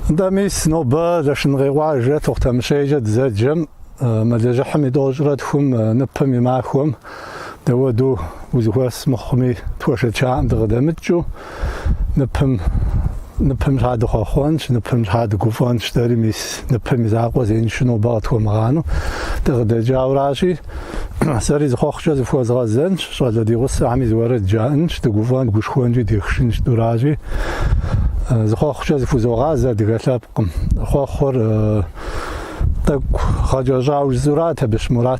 داميس نوبا داش نغيواجه تختمشيجه دزاجم مالجا حميدو جراتهم نبم معكم دودو وزواس مخمي توشتشا دغدمتجو نبم هذا خوانش نبم هذا قفانش داري ميس نبم زاقو زين شنو باغتو مغانو دغدا جاوراشي ساري زخوخ جاز فوز غازنش شغل دي غص عمي زوارد جانش دغفان غوشخوانجي ديخشنش دوراجي زخوخ جاز فوز غاز دغلابقم خوخور تاك خاجاجاوش زورات باش مرات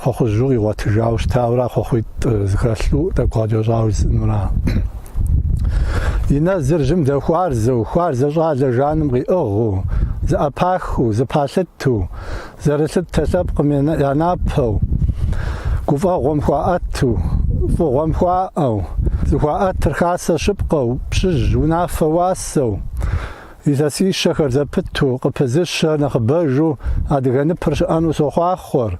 خوخ جوغي واتجاوش تاورا خوخيت زخلو تاك خاجاجاوش نورا ينزر جم ذا خوارز جال جانم غي أغو ذا أباخو ذا باشتو ذا رسل تسابق من ينابو كوفا غم خواتو فو غم خواو ذا خوات ترخاص شبقو بشج ونافواسو إذا سي شكر ذا بتو قبزش نخبجو أدغه نبرش أنو سخواخور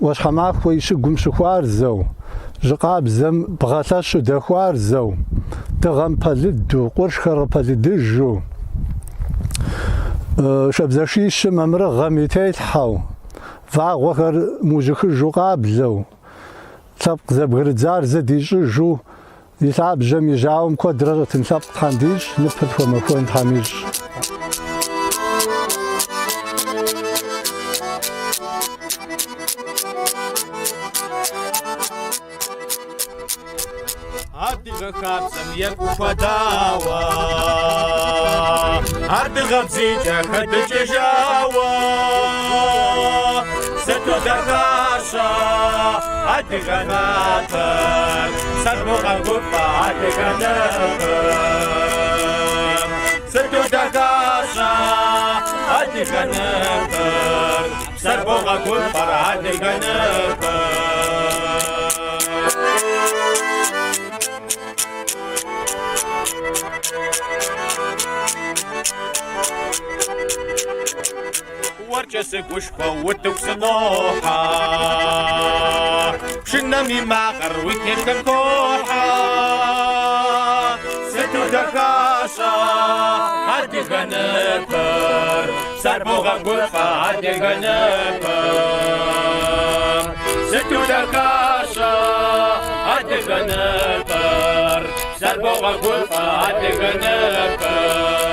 واش حماخو يشقم شخوارزو جقاب زم بغاتاشو دخوارزو تغم بالدو قرش خر بالدجو شبزاشيش ممر غميتي الحاو فاغوخر موجخ جقاب زو تبق زبغر زار زديجو يتعب جمي جاوم كودرة تنسبق خانديج نبت ومكون تحميج Adıge kapsam yakufadawa Adıge bzice khadjejawa Seto dargasha Adıge natar Sarboga gufa Adıge natar Seto dargasha Adıge natar Sarboga gufa Adıge natar ورجسك وشفا وتوكسنوحا شنمي ماغر ويكيف كنكوحا ستو دكاشا Adıge Ныпым Sarboga gufa Adıge Ныпым ستو دكاشا Adıge Ныпым Sarboga gufa Adıge Ныпым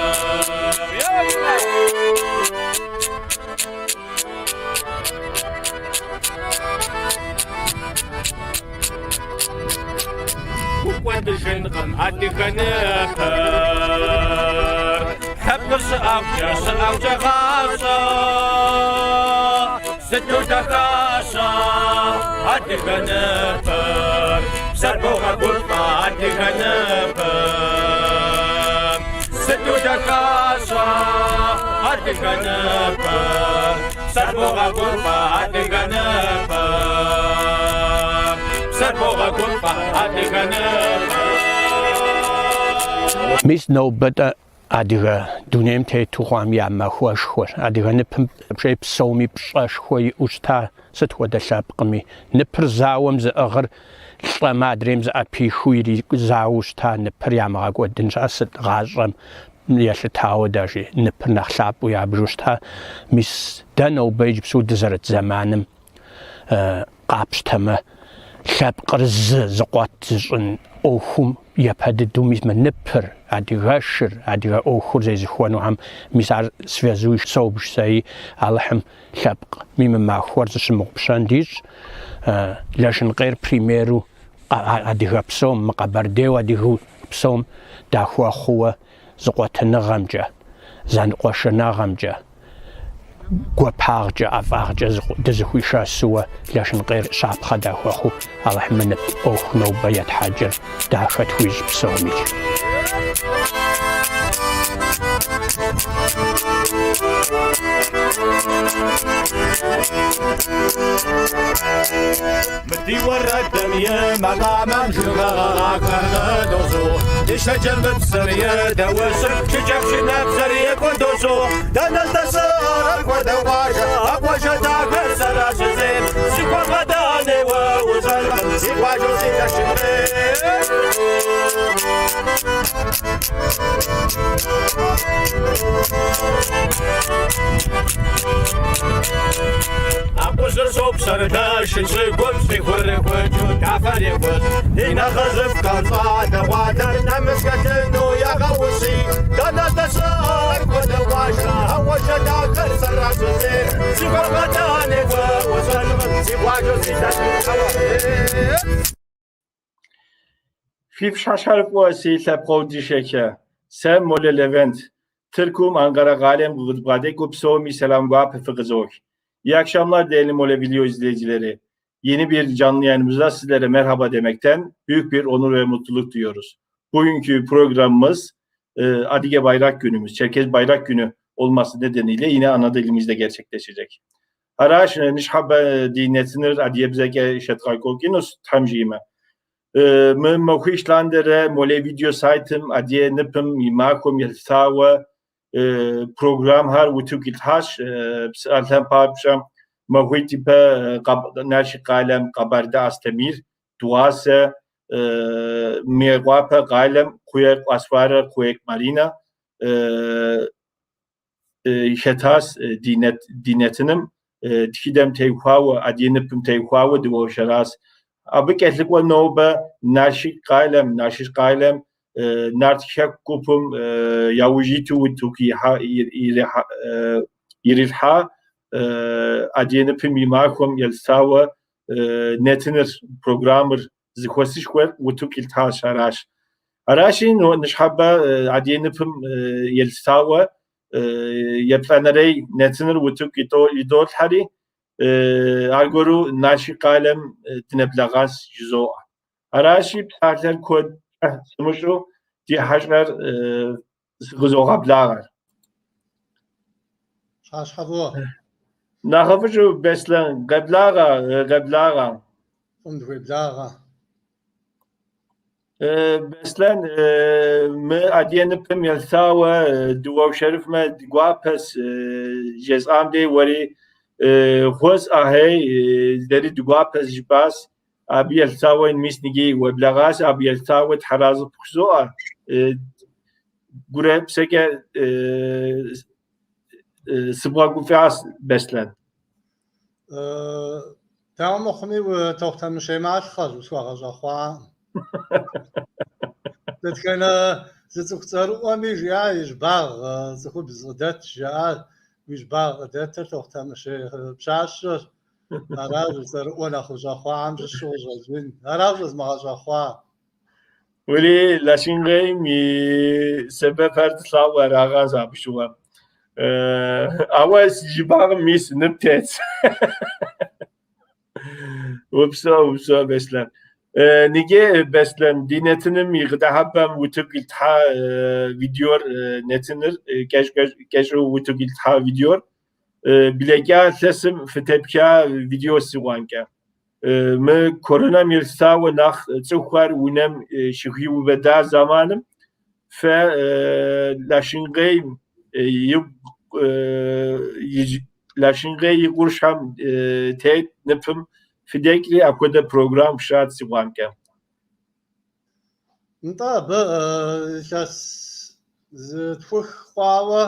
Quando jengam Adıge Ныпым Hepimiz avcı gasa ستو دكاشا Adıge Ныпым Sarboga gufa Adıge Ныпым Adıge Ныпым, Sarboğa kurba Adıge Ныпым, Sarboğa kurba Adıge Ныпым. Mis nobeta Adige dunem te tuam ya Mахуэ шхуэр Adıge Ныпым бжей псоми пщӏэшхуэ иӏущта сыт хуэдэ лъэпкъми ныпыр зауэм зыӏыгъыр лӏэмэ адрейм зыӏэпихыу иризауэ щыта ныпыр ямыгъэкӏуэдын щыӏэ сыт гъащӏэм елъытауэ дажи ныпыр нэхъ лъапӏэу ябжу щыта мис дэ нобэ иджыпсту дызэрыт зэманым къапщтэмэ лъэпкъыр зыкъуэт зыщӏын ӏуэхум епэдыду мис ныпыр адыгэшыр адыгэ ӏуэхур зезыхуэнухэм мис ар связуи собж сэи Аллахьым лъэпкъ мимы Махуэр зыщымыгъупщэн дищӏ лэжьынкъейр примеру адыгэ псом мы Къабардеу адыгэ псом дахуэхъууэ зыкъуэтыныгъэмкӏэ зэныкъуэшыныгъэмкӏэ гуапагъкӏэ ӏэфӏагъкӏэ дызыхуишэсууэ лэжьынкъейр щапхъэ дахуэхъуу Аллахьым мы ӏуэху нобэ етхьэкӏыр дахэт хуищӏ псомичӏ. مدي وردم يا مقامم شغاغا كردوزو تشجر ببصرية دوسر شجب شنب زرية كندوزو دانل تسارك ودواشا أقواشا تاكر سراش زين سيكوا غداني ووزلم سيكوا جوزي تشمرين أقوشر صوب سرداش شيكون سيكور كوجو كافر يكون هنا خزف كالفا دواتر نمسكتنو يا غوصي دانا تسارك ودواشا أقواشا تاكر سراش زين سيكوا غداني ووزلم سيكوا جوزي تشمرين Fif şaşarıqvasi ləpqovdi şəkə. Sən Molэ Levent. Türkum Ankara Galem Gıdbade Kupsomi selam vapı fıkızok. İyi akşamlar değerli Molé video izleyicileri. Yeni bir canlı yayınımızda sizlere merhaba demekten büyük bir onur ve mutluluk duyuyoruz. Bugünkü programımız Adige Bayrak Günümüz, Çerkes Bayrak Günü olması nedeniyle yine ana dilimizde gerçekleşecek. Araş nişhabbe dinetsinir Adige bizeke şetkaykokinus tamjime. Mı işlandere Molé video saytım Adige Ныпым Mахуэм елъытауэ program har utukil haş altan papşam Mахуэ tipe Nalchik kalem Kabarda Astemır duase miğape kalem kuyek asfara kuyek marina şetas dinetinim tikidem teykuawe Adige Ныпым teykuawe divoşeras Abı ketlikwa nobe Nalchik kalem Nalchik kupum yavujitu tuki irilha Adige Ныпым Mахуэм елъытауэ nedeni programır zıxuesışxuer utukil taş araş. Araşi nişhabbe Adige Ныпым елъытауэ yeplanerey nedeni utuk idol hari Argoru Nalchik kalem dineblağas jizo. Araşi psarler kod sımuşu di haşmer kıdogъэблагъэ. Şaşhavu. Nahafıcı Bеслъэн geblağa. Umdweblağa. Bеслъэн mı Adige Ныпым елъытауэ duov şerifme guapes jez'amde veri xos ahey deri duapes jibas abi елъытауэ misnigi weblağas abi елъытауэ tharazı pxzo'a gurepseke sıbğagufas Bеслъэн. Tamamı ve tohtamı şeymaşxaz uswağajaxwa. Detkana zıtıqçarı ami jayj bağ zıxub zıdat jay wiş bağ dat tohtamı şey pşaş araj zar ola xujaxwa am şojazwin araj zmağajaxwa. Veli laşingay mi sebep ertlawa ragaz abşuwa. Awas jibağ mis nıptet. Upsa Bеслъэн. Nige Bеслъэн dinetinim yığdahabam utugiltha videor netinir keşo utugiltha videor bilega sesim fetepka video siwanka mı koronavirüsa ve nah çukhar unem şıhyu veda zamanım fe laşingay laşingay yugurşam te nıpım fidekli akoda program şat siwanka. طب شاس تفخ قاوة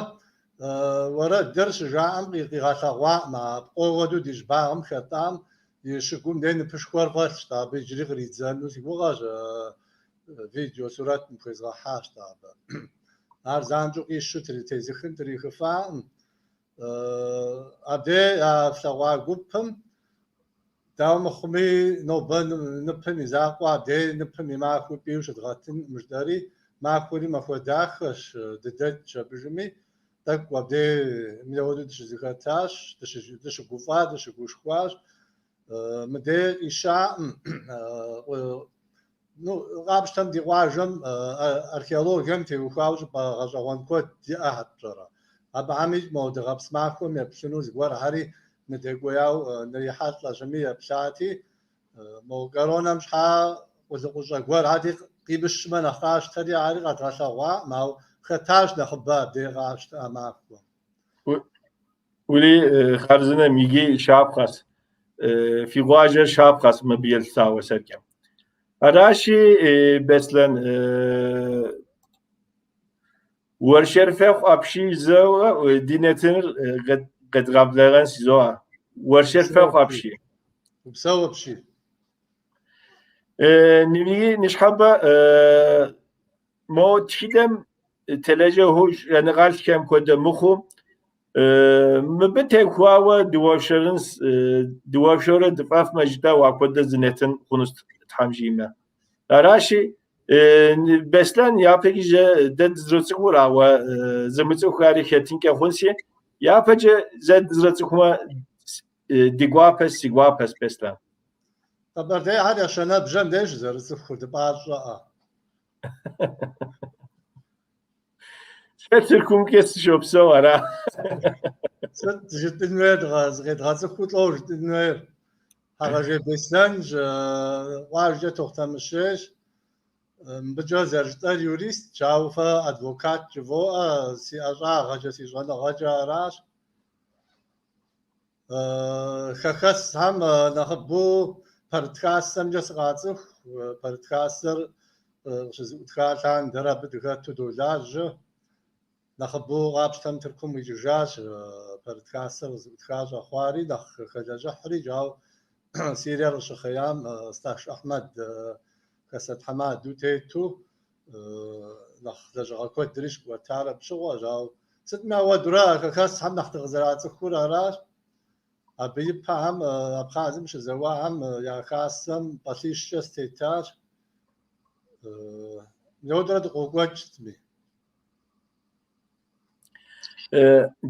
ورا درس جام قيقاشوا مع قوة ديش باهم خطام يشكون دين بشكور قاش طب يجري غريد زانو سيبوغاج فيديو صورات مفيزغا حاش طب هر زانجو قيشو تري تيزخن تري خفام أبدي فشوا قبهم داوم خمي نوبن نبني زاقوا دي نبني معكو بيوش دغاتن مجداري معكو لي مفو داخش ددت بجمي تك وبدي ميودو دش زغاتاش دش غوفا دش غوشخواش مدي إشاء نو غابشتم دي واجم أركيولوجيم تي وخاوج بغاجوان كود دي أحد جرا أبا عميد مود غابس معكو ميبشنو زغوار هاري مدقوياو نريحات لجميع بشاتي مو قرونا مش حا وزقوجا قوار عادي قيبش من أخاش تري عاري قد غشاوا ماو ختاش نخباب دي غاش تأماكو ولي خارزنا ميجي شاب خاص في غواجر شاب خاص مبيل ساوة سركم أراشي بسلن ورشرفخ أبشي زو دينتنر قد قبلغان سيزوها ورشرفخ أبشي وبسوى بشي نبي نشحبه مو تشيدم تلاجه هوش يعني قالش كم كده مخو مبتة خواوة دوافشرن دفاف مجدا وأكده زنتن خنوس تحمجيمه راشي بسلن یا پکیجه دد زرچ خورا و زمچ خواری خطین که خونسی یا پکیجه زد زرچ خورا دیگواپس سیگواپس بسلن. Kabarda hadi aşağına bjam deş zarısı kurdu bağırsa. Türk'üm kesti şopsa var ha. Sen cidden ver gaz, gazı kutlu cidden ver. Hьэгъэжей Беслъэн varca toxtamışış. بجاز ارشتر یوریست چاوفا ادوکات جوو سی اجا غجا سی جوانا غجا راش خخص هم نخبو پرتکاستم جس غاطف پرتکاستر شز اتخاتان درا بدغات $2 نخبو غابشتم تركم يجاج پرتکاستر اتخاج اخواري نخ خجاج حري جاو سيريال شخيام استاش احمد كسد حماد دوتيتو نخ لجا كود دريش وتعالى بشغل جاو ست ما ودرا كاس هم نخت غزرات كورا راش ابي بهم ابخازم ش زوا هم يا خاصم باشيش استيتاج يودرا دقوقتمي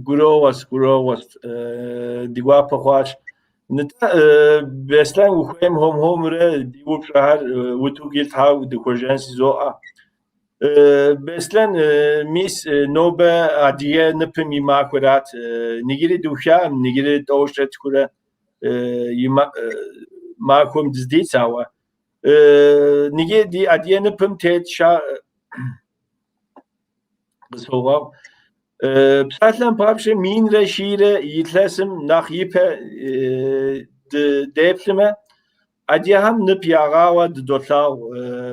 گروه دیگه پخواش نتا بسلن وخیم هم ره دیو شهر و تو گیت ها دکوژن سیزوآ بسلن میس نوبه Adige Ныпым imakurat nigiri duham nigiri doşret kure makum dizdi sawa nigi di Adige Ныпым tet şa bsoğa Psatlan papşe minre şiire yitlesim nach yipe deplime adiyaham nıp yağawa dotlaw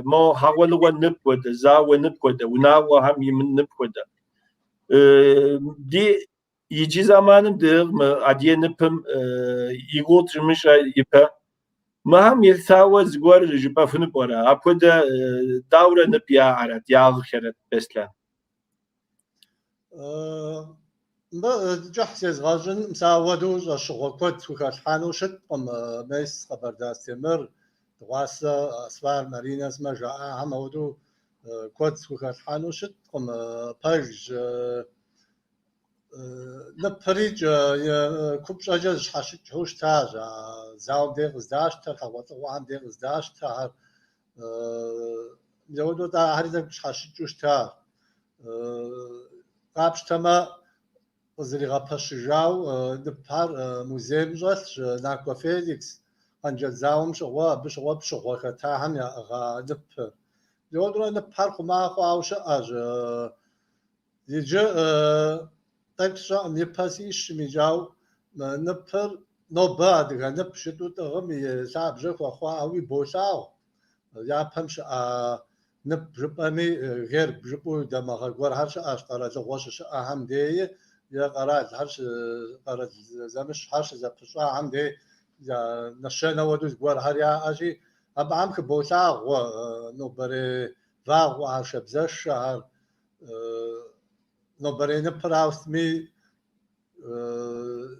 mo hawalwa nıp koda zawa nıp koda unawa ham yimin nıp koda di yici zamanım dır mı Adige Ныпым igotırmış yipe maham yeltawa zgwar jipa fınıp ora akoda davra nıp ya arat yağ xeret beslen جحس غاجن مساودو شغل كود وكالحانو شت قم ميس Kabarda Astemır دواسة أسوار مارينا اسمها جاء عمودو كود وكالحانو شت قم باج نبريج كوبش أجاز حشت حوش تاج زاو ديغ زداش تا خوات وعم ديغ زداش تا يودو دا هريدك شحشجوشتا قابشتما زري غابشجاو دبار موزيم جالش ناكو فيليكس انجل زاوم شغوا بشغوا كتاهم يا غا دب يودو نبار خما خواوش اج يجي تكشا ميباسيش ميجاو نبر نوبا دغه نبشتو تغمي صاحب جخوا خواوي بوشاو يا بمش نبجبامي غير بجبو دماغ غور هرش اشقرا لغوش اهم دي يا قرات هرش قرات زمش هرش زبشا هم دي يا نشنا ودوز غور هر يا اجي ابعم كبوشاو نوبري واغ وعش بزش شهر نوبري نبراوستمي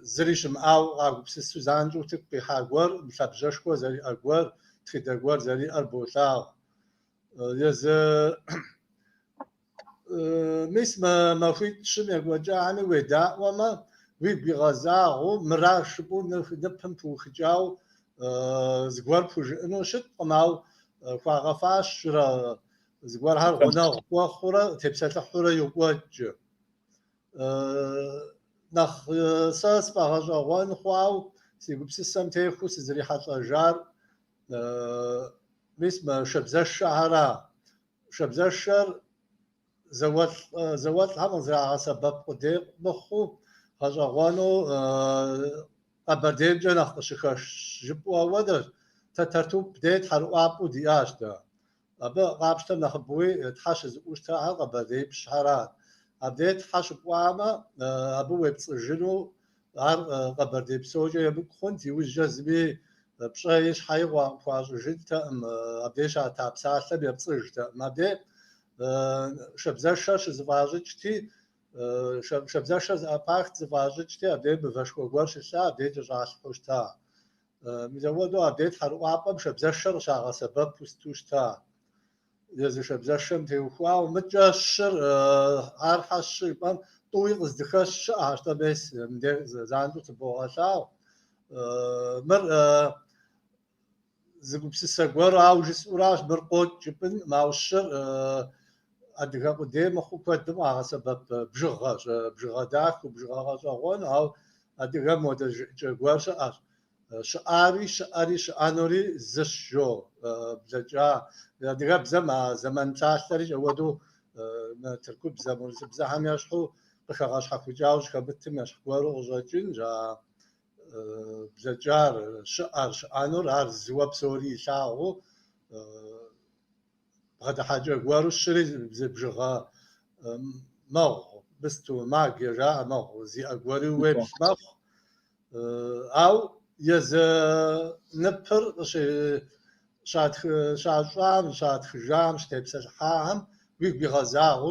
زريشم او بسسو زانجو تبقي حاغور مشابجشكو زري اغور تخدغور زري اربوشاو يز مثل ما فيت شمع وجاعني ودا وما ويبغزاو مراشبو نفهم فوخجاو زغور فوج انو شت قماو فاغفاش زغور هر غنا وخورا تبسات حورا يوج نخ ساس باغاجوان خواو سيغبسسم تيخو سزري حتى جار مثل شبزش شهرا شبزشر زوات هم زراعة سبب قديم بخو هجوانو قبرديب جناح شكاش جبوا ودر تترتوب بديت حرقاب ودياش ده أبا قابشتم نخبوي تحشز وشتا قبرديب شهرات أبديت حشب وعما أبو يبصجنو عر قبرديب سوجا يبك خنتي وجزبي بشايش حيوان فاج جدتا أبديش عتاب سالة بيبصجتا ما بدي شبزشش زواجتي شبزشش أباخت زواجتي أبدي بفشكو قرش شا أبدي جاش حوشتا مزودو أبدي حروابم شبزشر شاغ سبب بستوشتا يز شبزشم تيوخوا ومتجشر عرحش يبان طوي قصدخش عشتا بس مدي زاندو تبوغشاو مر زغبسسا غور اوجس اوراش برقوت جبن ماوشر ادغا قديم خو قدم على سبب بجغداك وبجغاغون او ادغا مود جغورش اش شعاري شانوري زشجو بزجا ادغا بزما زمن تاشتري ودو تركب زمن بزهم يشحو بخغاش حكو جاوش كبتم يشحورو غجاجين جا بزجار شعار هر زواب سوري شاو هذا حاجة قوارو الشري بجغا ماو بستو ما جرا ماو زي أقواري ويبش ماو أو يز نبر شاد شام شاد خجام شتبسش حام ويك بغزاو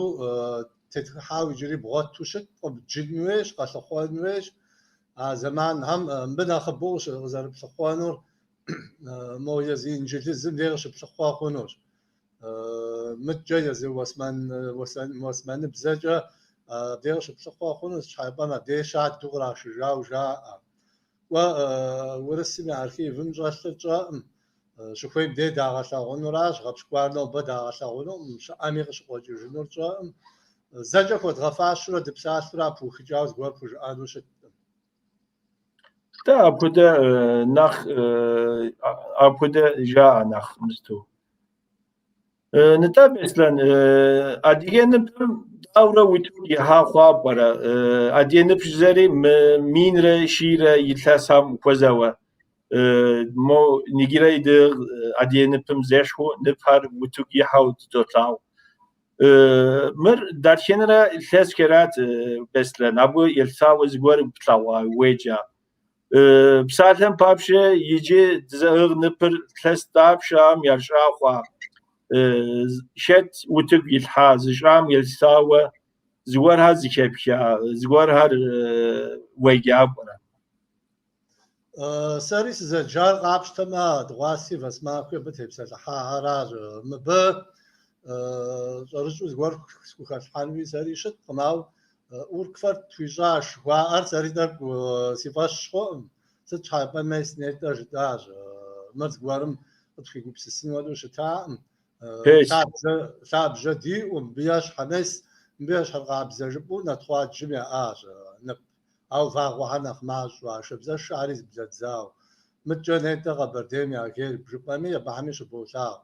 تتحاول يجري بغات توشت وبجنويش قصة خوانويش زمان هم بنا خبوش غزار بسخوانور مو يزين جلزم ليش بسخوانور متجيز واسمان بزجا ليش بسخوانور شايبنا ديشات تغرا شجاو جاء ورسمي عارفين فمجاش جاء شوفي بدي داغشا غنوراش غبشكوارنو بداغشا مش اميغش قوجي جنور جاء زجا خود غفاش رو دبساش را بوخجاوز غور بوج انوش تا أبدا نخ أبدا جاء نخ مستو نتابع مثلا أديجي نبم دورة وتوجي ها خابرة أديجي نبشزري مين را شيرة يتلاسام كوزاوا مو نجيرة يدر أديجي نبم زيشو نبهر وتوجي هاو تطلعو مر دارشينرا الثاسكرات مثلا أبو يلثاو زغور بطلعوا ويجا بسالهم بابشة يجي تزهر نبر ثلاث دابشام يرشاخوا شت وتق يلحاز شام يلساوى زوار هذا كيبيا زوار هذا ويجابنا ساريس زجار قابشتما دواسي بس ما كنت بتبسل حاراج مب رجو زوار سكوخاش حانوي ساري شت قماو وركفر تويجاش وار ساري دك سيفاش خو ستشايبا ميس نيتاج داج مرز غوارم أدخل بسسين ودو شتاء بس شاب جدي ومبياش حماس مبياش حلقة بزجبو نتخوات جميع نب أو فاغوحنا خماش وشبزة شعريز بزتزاو متجنة تغبردين يا كير بجبامي بحميش بوشاو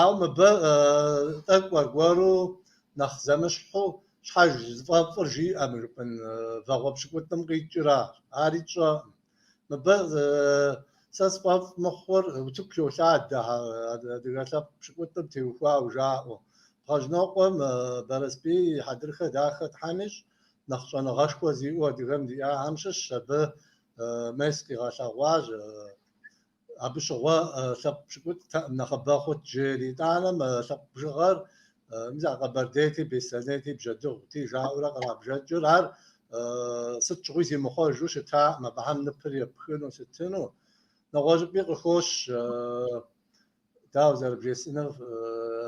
أو مبا تقوى قوارو نخزمشحو شحاج زفافر جي أمر بن فاغوب شكوت تمقيت جرار عاريتشا مبا ساسباف مخور وتكيو ساعد دغاسا شكوت تمتيوفا وجاء خجنوقم برسبي حدرخ داخت حامش نخشنا غشكو زيو دغم دي همشش شبه مسكي غاشا واج أبشوا سب شكوت نخباخوت جيري تعلم سب شغار مزع قبردتي بسنتي بجدو تي جاورا قراب جدجر هر ست شغويزي مخور جوش تا ما بهم نبري بخنو ستنو نواجب بيق خوش داوزر بجسنا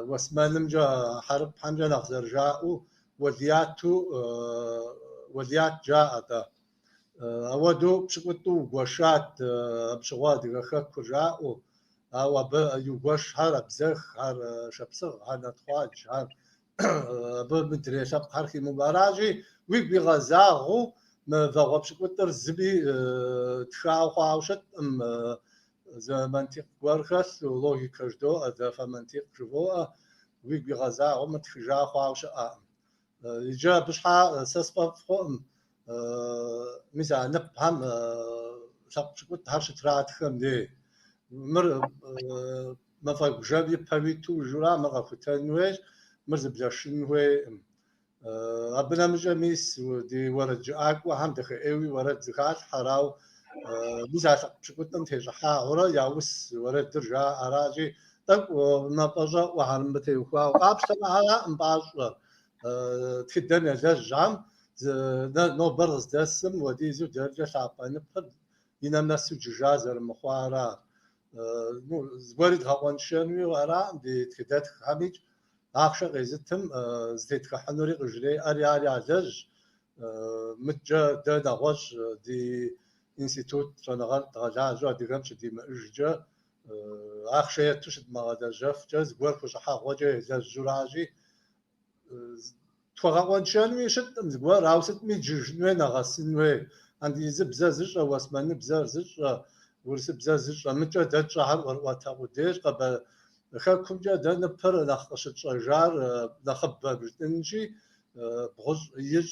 واسمانم جا حرب حمجا نخزر جاء وديات جاء دا أودو بشكوتو وشات بشغادي غخك جاء أو يوغش هر بزخ هر شبسغ هر نتخواج هر بمدري شب حركي مباراجي ويك بغزاغو ما فغب شكوتر زبي تخاو خاوشت زي منطق ورخص ولوغي كجدو أذا فمنطق جبوه ويك بغزاغو متخجا خاوش يجا بشحا سسبا فخم مثلا نبهم شب شكوت هرش ترات خم دي مر ما فاق جابي بابيتو جورا ما غفتنوش مرز بلاشنوه أبنا مجاميس ودي ورد جاك وهم دخل أوي ورد زكاة حراو مثلا شكوت نمتج حاورا ياوس ورد درجة أراجي طب وما بجا وحرم بتيوخوا وقابش تبعها مباش تخدم يجاز جام نو برز دسم ودي زو درجة شعبان بحد ينام نسو جاجازر مخوارا زورد هوان شنوي ورا دي تخدت خامج أخشى غيزتهم زيت كحنوري غجري أري عجج متجا دا نغوش دي إنستيتوت شنغال تغجع جو ديغمش دي مأججا أخشى يتوشد مغادا جف جاز غوركوش حاغوجا يزاز جراجي تخوان شنوي شتم زغور راوست مي ججنوي نغسنوي عندي زبزازج أو اسمان بزازج ورس بزازج متجا دا شهر ورواتا ديش قبل خاكم جا دا نبر نخش الشجار نخب بجنجي بغش يج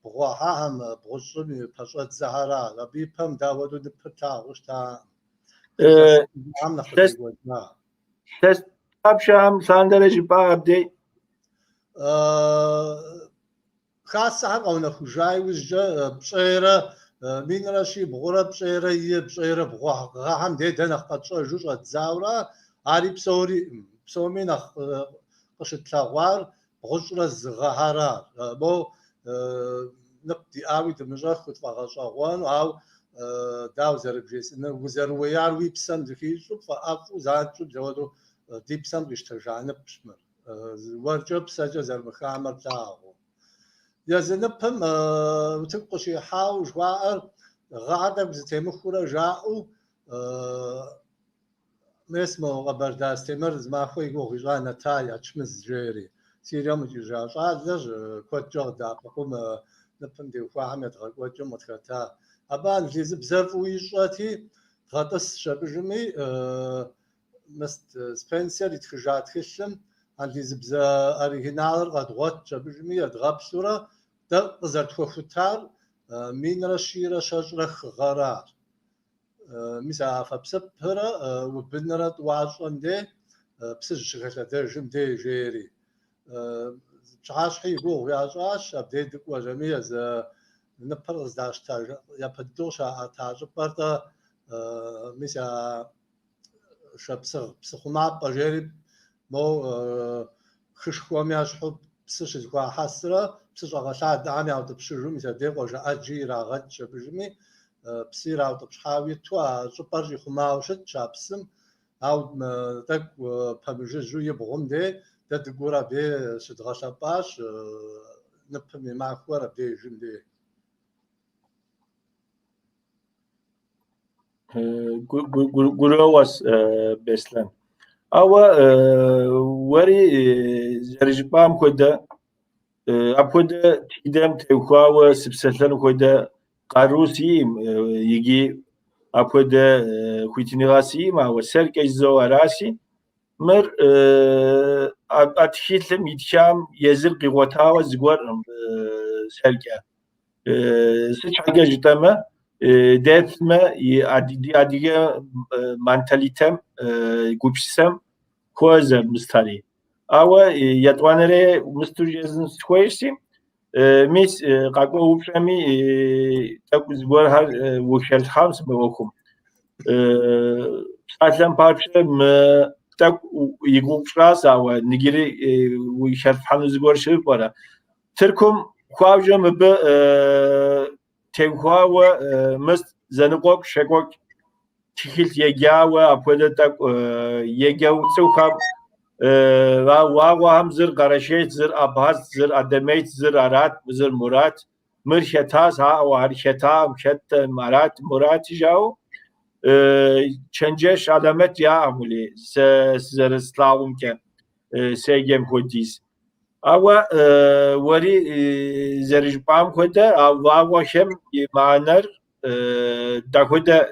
بغوها هم بغش من بشرة زهرة لبي بام داودو نبر تاغش تا عم نخش وجنا تست أبشام ساندرج بابدي خاصة هر نخجاي وجا بشيرة مين راشي بغورة بشيرة بشيرة بغوها هم دا نخبط جوج تزاورة عاري بسوري نخ قشت لاغوار بغشرة الزغهارة بو نبدي آوي دمجا خد فغشاغوان أو داوزر بجيس إنه وزر ويار ويبسم دخيشو فأفو زانشو جوادو ديبسم بيشترجانب بشمر ورجو بسجا زر مخامر تاغو يزنبهم وتبقشي حاو جوائر غادر بزتيمخورة جاءو اسمه Kabarda Astemır Mахуэ гугъищӏа нэтая чмыз жери сирэм ижащӏа лэжь куэдкӏэ къыдапӏыхьум ныпым теухуахэм едгъэкӏуэкӏым къытхэта. Абы англизыбзэр фӏыуи ищӏэти дгъэтӏыс щэбыжми Спенсер и тхыжа тхылъым англизыбзэ оригиналыр къэдгъуэт щэбыжми едгъэплъурэ дэ къызэртхуэхутар минрэ щийрэ щэщӏрэ хыгъэрат. Миса фапсыпырэ убынрэ тӏуащӏэм де псыжь щыхэлъэдэжым де жери. Пщыхьэщхьи и гугъу ящӏащ абдей дыкӏуэжэми езы ныпыр къыздащта япыдыу щаӏэта щӏыпӏэр-тӏэ мис а псыхъумапӏэ жери моу хышхуэм ящхьу псы щызэхуахьэсрэ псы щӏэгъэлъадэӏэм яутӏыпщыжу мис абдей къуэжыӏэджи ирагъэкӏ абыжми псы ираутӏыпщхьауи иту а щӏыпӏэр щӏихъумауэ щытщ а псым. Ау тӏэкӏу пэмыжыжьу ибгъум де дэ дыгур абдей щыдгъэлъэпӏащ ныпым и махуэр абдежым де. Guruwas Bеслъэн. Awa wari zerjbam koda apoda tidam tevkhawa sibsatlan koda qarusi yigi apoda khwitinirasi ma waserkejzo arasi mer atkhilm yitsham yezir qiwatawa zgwar serka sıçhaga jitama detme adige mentalitem gupsem kozer mistari awa yatwanere mistujezin skoysi mis qaqo upshami takuzgor har wushel khams beokum atlam parçam tak yigupshras awa nigiri wushel khamzgor shibara Türkum Kuavcım be tevkhawa mist zanıqok şekok tihil yegawa apoda tak yegaw tsukham wa hamzır qarashet zır abhaz zır ademeyt zır arat zır murat mirşetas ha wa harsheta mshet marat murat jaw çenceş alamet ya amuli zır slavum ke segem kodis Awa wari zerjbam koda awa shem maner dakoda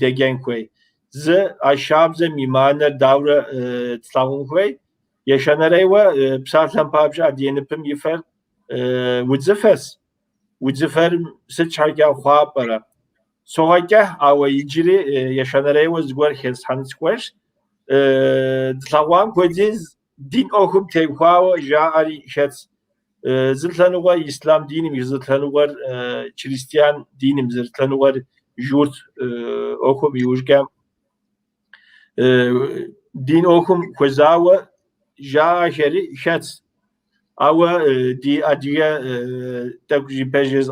degen koy z aşabze mimaner davra tlavun koy yaşanaraywa psatlan pabja Adige Ныпым yifer wudzefes sıçhaga khapara soğaga awa yicri yaşanaraywa zgor khels hanskwesh tlawan kodiz din okum tevkhawa jaari şets zıtlanuwa İslam dinim zıtlanuwa Hristiyan dinim zıtlanuwa jurt okum yujgam din okum kozawa jaari şets awa di Adige takjipejez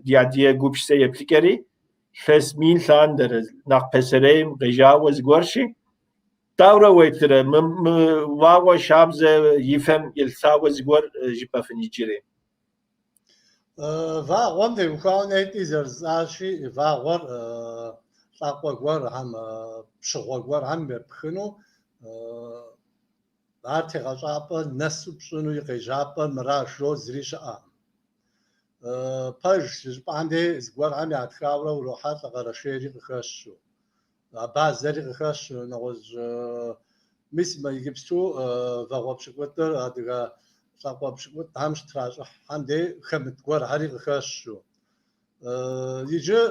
di Adige gupse yeplikeri fesmin sander nach peserem gejawa zgorshi Davra waytire wawa shabze yifem yelsawa zgor jipafnicire. Vağam de ukhanet izerzashi vağor taqwagwar ham pshogwar ham bepkhnu artiqashapa nasubshunu yqijapa mrasho zrisha paj jpande zgor ham yatkhavra ruhat qarasheri khashu bazari khash noz misma yigibstu vaqobshqotlar adiga saqobshqot hamshtrash hande khamt gwar hari khashu yije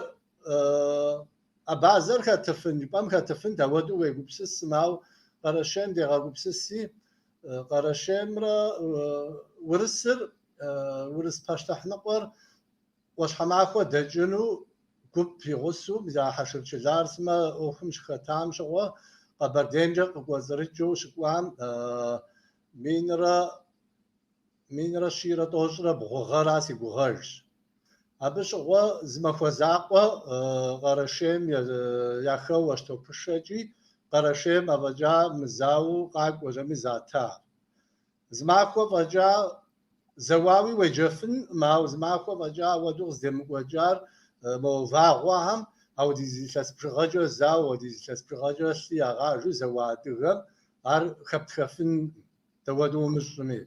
abazar khatfin bam khatfin dawadu ve gubsis maw qarashem de gubsisi qarashemra wursir wurs pashtahnaqqar wash hamaxo dajunu Gup yğusu bize haşırçılar sma okum şkatam şwa Kabardenca qozarıcı şkwam minra şira toşra bğarasi bğarj abı şwa zmafazaqwa qaraşem yaxaw washtopşaci qaraşem avaca mzaw qaqoja mizata zmaqwa vaca zawawi wajafin ma zmaqwa vaca wadu zdemqwajar موضوعهم أو ديزيلس برجع زاو أو ديزيلس برجع سياقة جزء واحد هر خفن تودو مسلمي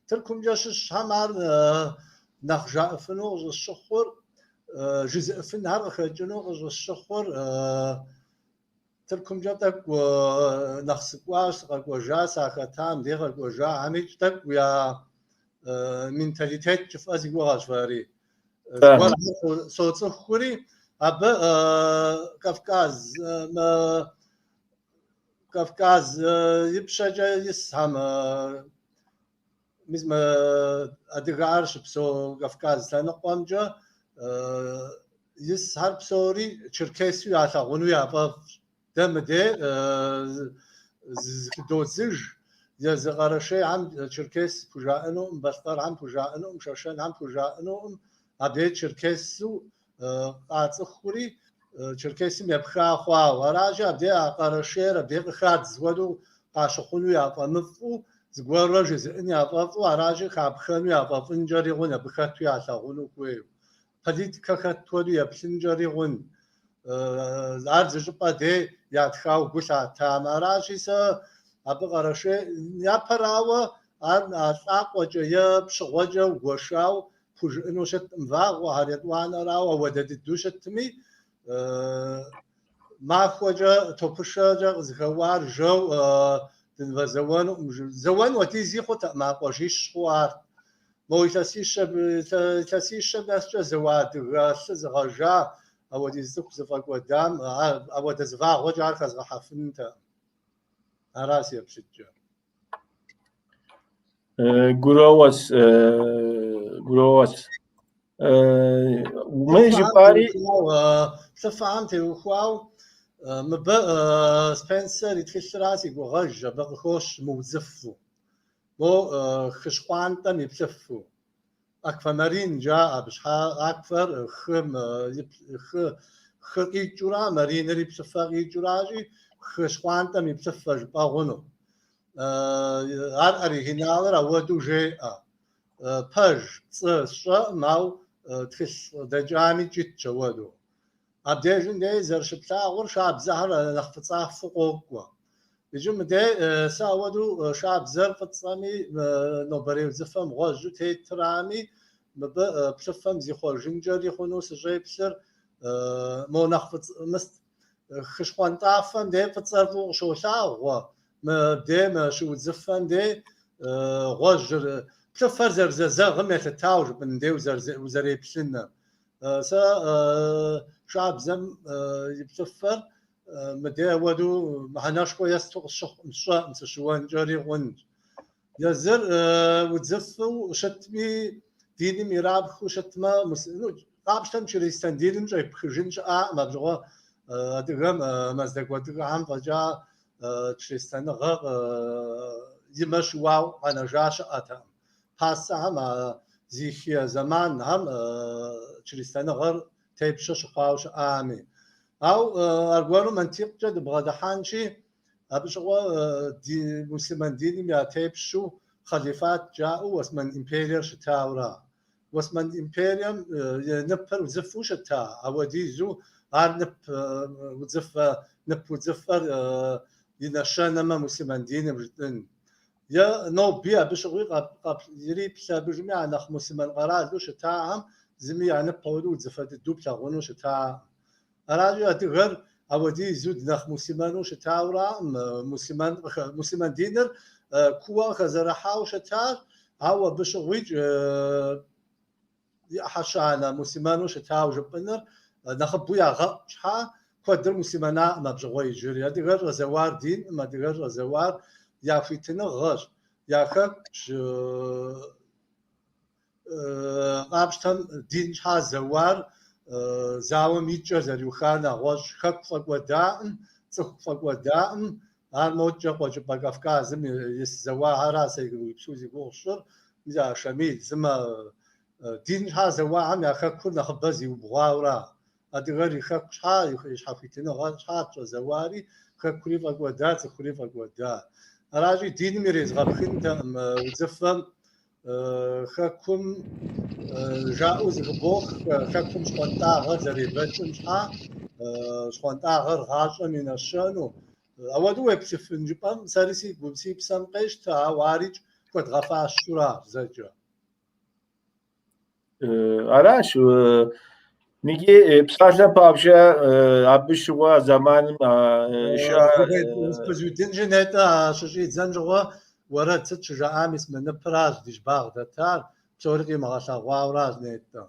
تركم جاش شمار نخجع فنوج الشخور جزء فن هر خجنوج الشخور تركم جاتك ونخسقواش قوجا ساختام دير قوجا عميج تك ويا منتاليتيت شوف أزي قواش فاري соцохури абы Kafkaz yipşaca yisham mizma adigar shpso Kafkaz tanqamja yishar psori Çerkesya yalağunu yapıp demde dozij yazgarşe am Çerkes pujaanu bastar am pujaanu şaşan am pujaanu Adıge Çerkesya atsxuri Çerkesim yapxa xwa waraja Adıge qarşer Adıge xad zvodu qaşxunu yapamfu zgorra jezin yapafu waraja xapxanu yapafınjari gun yapxatu yalağunu koy politika xattodu yapsınjari gun ар зыщӏыпӏэ дей ятхауэ гу лъатам. Аращи сэ абы къэрэшей япэрауэ ар лӏакъуэкӏэ е пщыгъуэкӏэ угуэшауэ пхужыӏыну щытым вагъуэ ар етӏуанэрауэ ауэдэ дыдэу щытми Махуэкӏэ топышэкӏэ къызыхэуар жэу зэуэн уэдизи хъуртэӏым, макъуэжищ хъу ар. Мо илъэсищэ нэскӏэ зэуа адыгэ лъы зыгъэжа ауэдиз цӏыху зыфӏэкӏуэдам ауэдэ зывагъуэкӏэ ар хэзгъэхьэфынутэӏым. Ара си епщыкӏэ. Гуроуэс. Мы жыпӏари лъыфэӏэм теухуауэ мыбы Спенсер и тхылъра си гугъэж, абы къыхощ мыудзыфу. Мо хыщхъуантӏэм и плъыфу. Аквамарин жаӏэ, быщхьэ аквэр хы къикӏыурэ, мариныр и плъыфэ къикӏыращи, хыщхъуантӏэм и плъыфэ жыпӏэ хъуну. Ар оригиналыр ауэдэу жеӏэ. Пэж, пцӏы сщӏэӏым, ау тхылъ дэкӏами кӏитщ ауэдэу. Абдежым дей зэрыщыплъагъур шабзэхэр нэхъ фӏыцӏафу къокӏуэ. Иджы мыдей сэ ауэдэу шабзэр фӏыцӏэми нобэрей удзыфэм гъуэжьу тетрами, мыбы плъыфэм зихъуэжынкӏэри хъуну сыщӏеплъыр мо нэхъ хыщхъуантӏафэм дей фӏыцӏэр фӏыуэ къыщолъагъуэ. Дей щыудзыфэм дей гъуэжьыр плъыфэр зэрызэзэгъым елъытауэ жыпӏэн дей узэреплъыныр. Сэ шабзэм и плъыфэр мыдей ауэдэу мыхьэнэшхуэ есту къысщыӏэм сыщыуэнкӏэри хъунщ. Езыр удзыфэу щытми, диным ирапхыу щытмэ, къапщтэм Чыристэн диным щӏепхыжын щыӏэӏым, абдыгъуэ адыгэм мэздэгуэдыгъэхьэм фӏэкӏа Чыристэныгъэ имэ щыуауэ къэнэжа щыӏэтэӏым. Пасэхьэм зихие зэманхэм Чыристэныгъэр тепщэ щыхъуауэ щыӏами. Ау аргуэру мантикъкӏэ дыбгъэдыхьэнщи, абы щыгъуэ мусульман диным я тепщу хъэлифат жаӏэу Осман империер щытауэра. Осман империем ныпыр удзыфэу щыта, ауэдизу ар нып удзыфэр и нэщэнэмэ мусульман диным жытӏын. Е ноби абы щыгъуи ириплъ абыжми а нэхъ мусульман къэралу щытаӏым, зыми я нып ауэдэу удзыфэ дыдэу плъэгъуну щытаӏым. Аращи адыгэр ауэдизу нэхъ мусульману щытауэра, мусульман диныр куууэ хэзэрыхьауэ щытащ, ауэ абы щыгъуикӏ хьэщанэ мусульману щытауэ жыпӏэныр нэхъыбэу ягъэӏу щхьа куэдыр мусульманаӏым абжьыгъуэ иджыри. Адыгэр щӏэзэуар динӏым, адыгэр щӏэзэуар я хуитыныгъэщ, я хэкущ. Къапщтэм дин щхьа зэуар зауэм икӏэ зэриуха нэгъуэщӏ. Хэку фӏэкӏуэдаӏым, цӏыху фӏэкӏуэдаӏым. Ар мокӏэ къуэкӏыпӏэ Кавказым ис зэуагъэра сэ уипсу зи гугъу щӏыр. Шамил зымэ дин щхьа зэуагъэм я хэкур нэхъыбэ зиубгъуауэра. Адыгэр и хэку щхьа, и щхьэхуитыныгъэ щхьа щӏэзэуари хэкури фӏэкӏуэда, цӏыхури фӏэкӏуэда. Аращи диным ирезгъэпхынтэӏым удзыфэм хэкум жаӏэу зыхыбох, хэкум щхъуантӏагъэр зэребэкӏым щхьа, щхъуантӏагъэр гъащӏэм и нэщэну. Ауэдэу уеплъыфын жыпӏэм сэри си псэм къещтэ, ауэ арикӏ хуэдгъэфащэура зэкӏэ. Аращ миги псалъэм папщӏэ абы щыгъуэ зэманым Спэжудынжи нетӏэ щыщӏидзэн щыгъуэ уэрэд сыт щыжаӏам исмыныпыращ ди жбагъ дэтар, псори къимыгъэлъэгъуауэращ нетӏэ.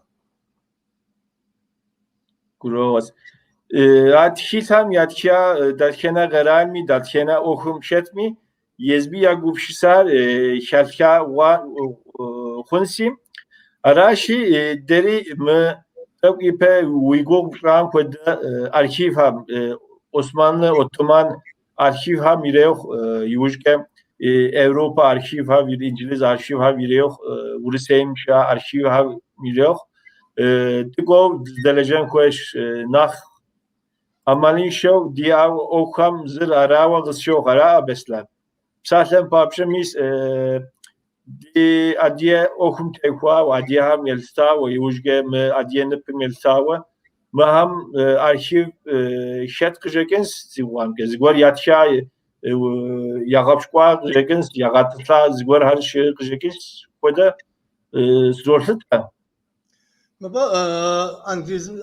Гуроуэс. А тхылъхэм ятхя датхэнэ къэралми, датхэнэ ӏуэхум щэтми, езби я гупшысар хэлъхьа хъунси, аращи дэри мы тӏэкӏу ипэ уи гугъу пщӏам хуэдэ архивхэм, Османлы, Оттоман архивхэм ирехъу, иужькӏэ Европэ архивхэм, инджылыз архивхэм ирехъу, Урысейм ща архивхэм ирехъу. Тӏыкӏуэу дыздэлэжьэн хуейщ нэхъ ӏэмалыншэу ди ӏуэхухэм зыр арауэ къысщохъу. Араӏа Беслъэн. Псалъэм папщӏэ мис ди Адыгэ ӏуэхум техуауэ, Адыгэхэм елъытауэ, иужькӏэ мы Адыгэ Ныпым елъытауэ, مهم arşiv şet kıjekens ziguam ke zigor yatşa yağapşqua kıjekens yağatla zigor her şey kıjekens koda zorlukta. Maba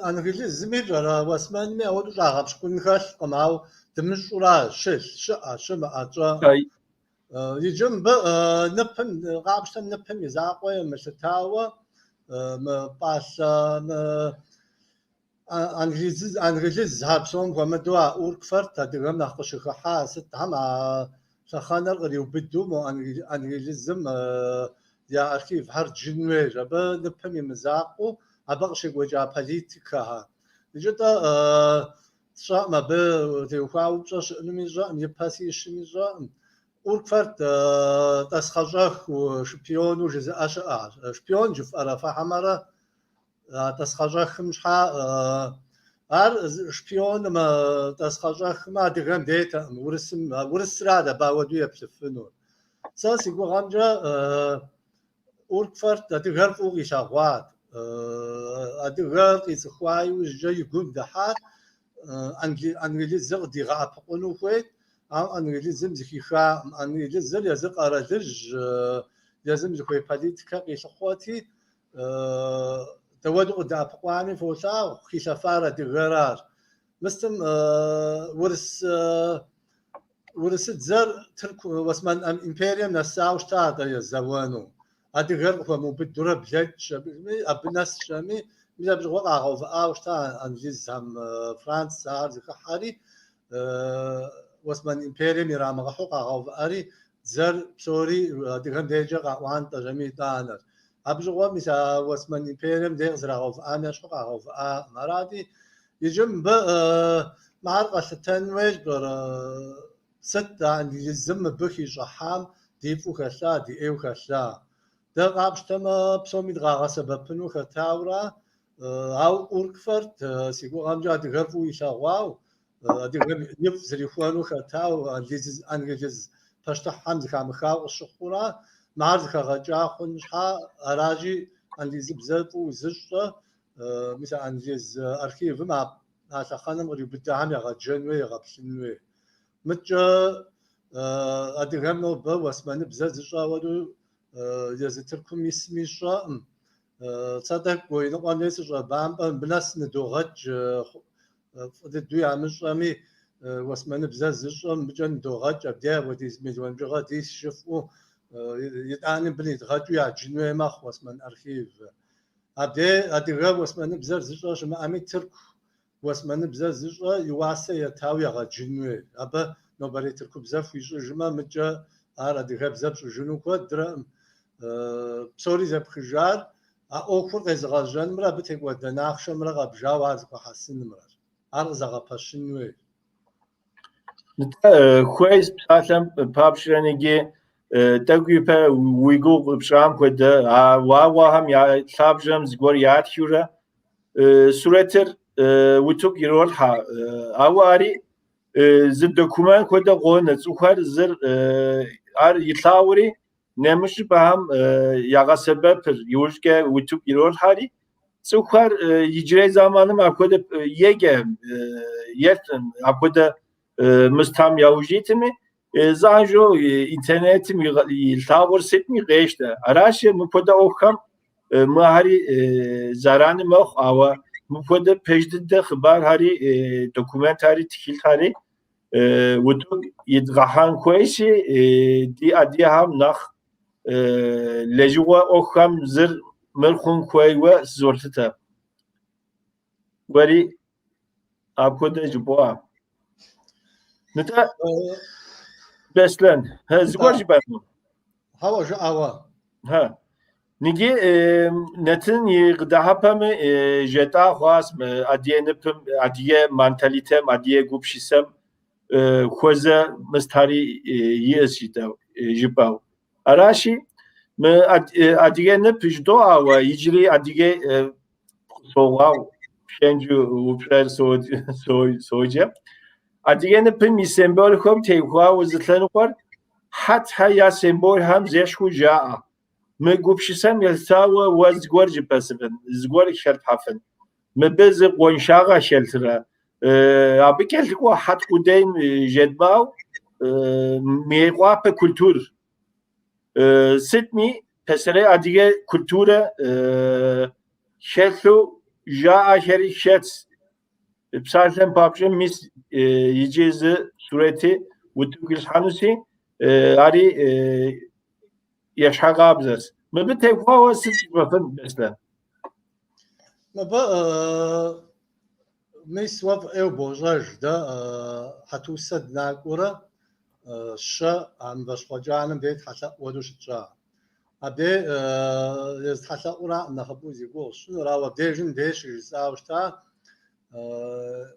Angilizmi jara wasman me odu yağapşqun khal qamav dımşura şıma aça yicim ba nıpım qabştan nıpım izaqoy mesatawa pas Angiliz habson komedoa urkfart adıgam naqışıqa hasit hama şaxanar qriu bidu mo Angilizm ya arşiv her cinve jaba nıpım imzaqo abaqshi goja politika dijita şama be teuxau çaş nimiza yepasi şimiza urkfart tasxajah şpionu jiza aşa şpion juf arafa hamara tasxajahım şha ar şpion ma tasxajahım adıgam data ursrada bawadu yapsıfını sasi goğamca urkfart adıgar fuği şağvat adıgar isxwayu jay gubdahat Angiliz diga apqonu xwet Angilizm zikhixa Angiliz yazık aradır yazım zikhoy politika qilxwati تودع دابقواني فوسا خسافارة دغرار مثل ورس زر ترك واسمان امبريوم نساو شتا يزوانو ادغر هو بدره بلاد شبي ابناس شامي ميزا بجوق اغوف اوشتا انجيز هم فرانس صار زخاري واسمان امبريوم يرام حقوق اغوف اري زر سوري دغن ديجا قوان تجمي دانر أبجوا مثلا واسمن إمبيريم ده زراعة أنا شو قاعة مرادي يجمع معرقة التنويج بر ستة عند الزم بخي جحام دي فوخلا دي إيو خلا ده قابشتما بسومي دغاغا سبب بنو ختاورا أو أوركفرت سيقو غامجا دغرفو يشاواو دغرف يفزري خوانو ختاو أنجز پشت حمز خامخاو الشخورا معرض خجا خنشها أراجي أنجز بزلفو زجة مثل أنجز أركيف ما ناشخانم غريب بدهم يغجنوي يغبشنوي متجا أدغم نو با واسمان بزجة ودو يزتركم اسمي شام صدق وين قانيس بام بناس ندوغج دوي عمش رامي واسمان بزجة مجن دوغج أبدا وديس مجوان جغا ديس شفو يتعاني بنيت غاتو يعجنوه ماخ واسمان أرخيف أبدا أدغا واسمان بزر زجا شما أمي ترك واسمان بزر زجا يواسي يتاوي غاجنوه أبا نوباري تركو بزر فيجو جما مجا أدغا بزر جنو كود درم بسوري زب خجار أوكفر غزغاجان مرا بتك ودناخش مرا غبجا وازقو حسن مرا أرزغا باشنوه خويس بسالم بابشرانيجي تقويبه ويقو بشام كده واهم يا سابجم زغور يات شورا سورتر وتوك يرولها اواري زد دوكومنت كده قونه زوخر زر ار يتاوري نمش بهم ياغا سبب يوجكه وتوك يرولهاري زوخر يجري زمانım akode yege yetn akode مسtam yavujitimi zanjo internetim yiltavor setmi qeşte araşe mupoda okham mahari zarani mokh ava mupoda pejde xabar hari dokumentari tikil hari wutu yidgahan koysi di adi ham nakh lejwa okham zir merkhun koy ve zortata wari akoda jboa neta Beslъэн. Згор жибарно. Хава жа ава. Ha. Nigi netin yigdahapam jeta xwas Adige Ныпым Adige mentalitem Adige gupşisem xoze mstari yesita jibav. Arashi Adige Ныпыжdo ava yicri Adige soğav şencu uprer soğuca. Adige Ныпым sembol kom tevxa uzatlanıqar hatta ya sembol ham zeşku jaa. Me gupşisem yeltawa waz zgor jipasın zgor xert hafın. مبز قنشاغا شلترا أبي كلكوا حد قدين جدباو ميقوا بكولتور ستني تسري أديجة كولتورة شلتو جاء شري شتس بسالتن بابشن مس يجيز سورتي وتوكل حنوسي أري يشحق أبزس ما بتقوى ست بفن بسلا ما بقى ميس وضع أو بوجاج ده حتوسد ناقورة شا عم بشقجانم بيت حتى ودوش تجا أبي يزحتى أورا نخبوزي قول شنو راو ديجن ديش يساوشتا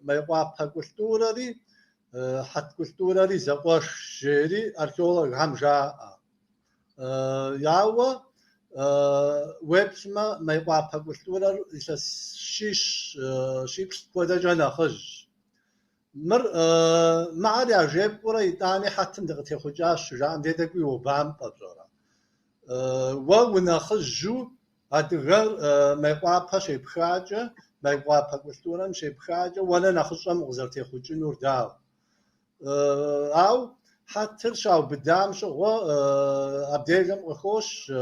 ما يقع بكولتورة دي حت كولتورة دي زقوش جيري أركيولوج هم جاء ياوا ويبسما ما يقع بكولتورة إذا شيش كودا جانا خج مر ما عاد يعجب ورا يتاني حتى ندغتي خجاش شجاع ديتك وبام بطرة ونخجو أدغر ما يقع بشي بخاجة ما يقع بكولتورة مشي بخاجة ولا نخجم غزرتي خج نور داو أو حتى شاو بدام شو أبديجم وخوش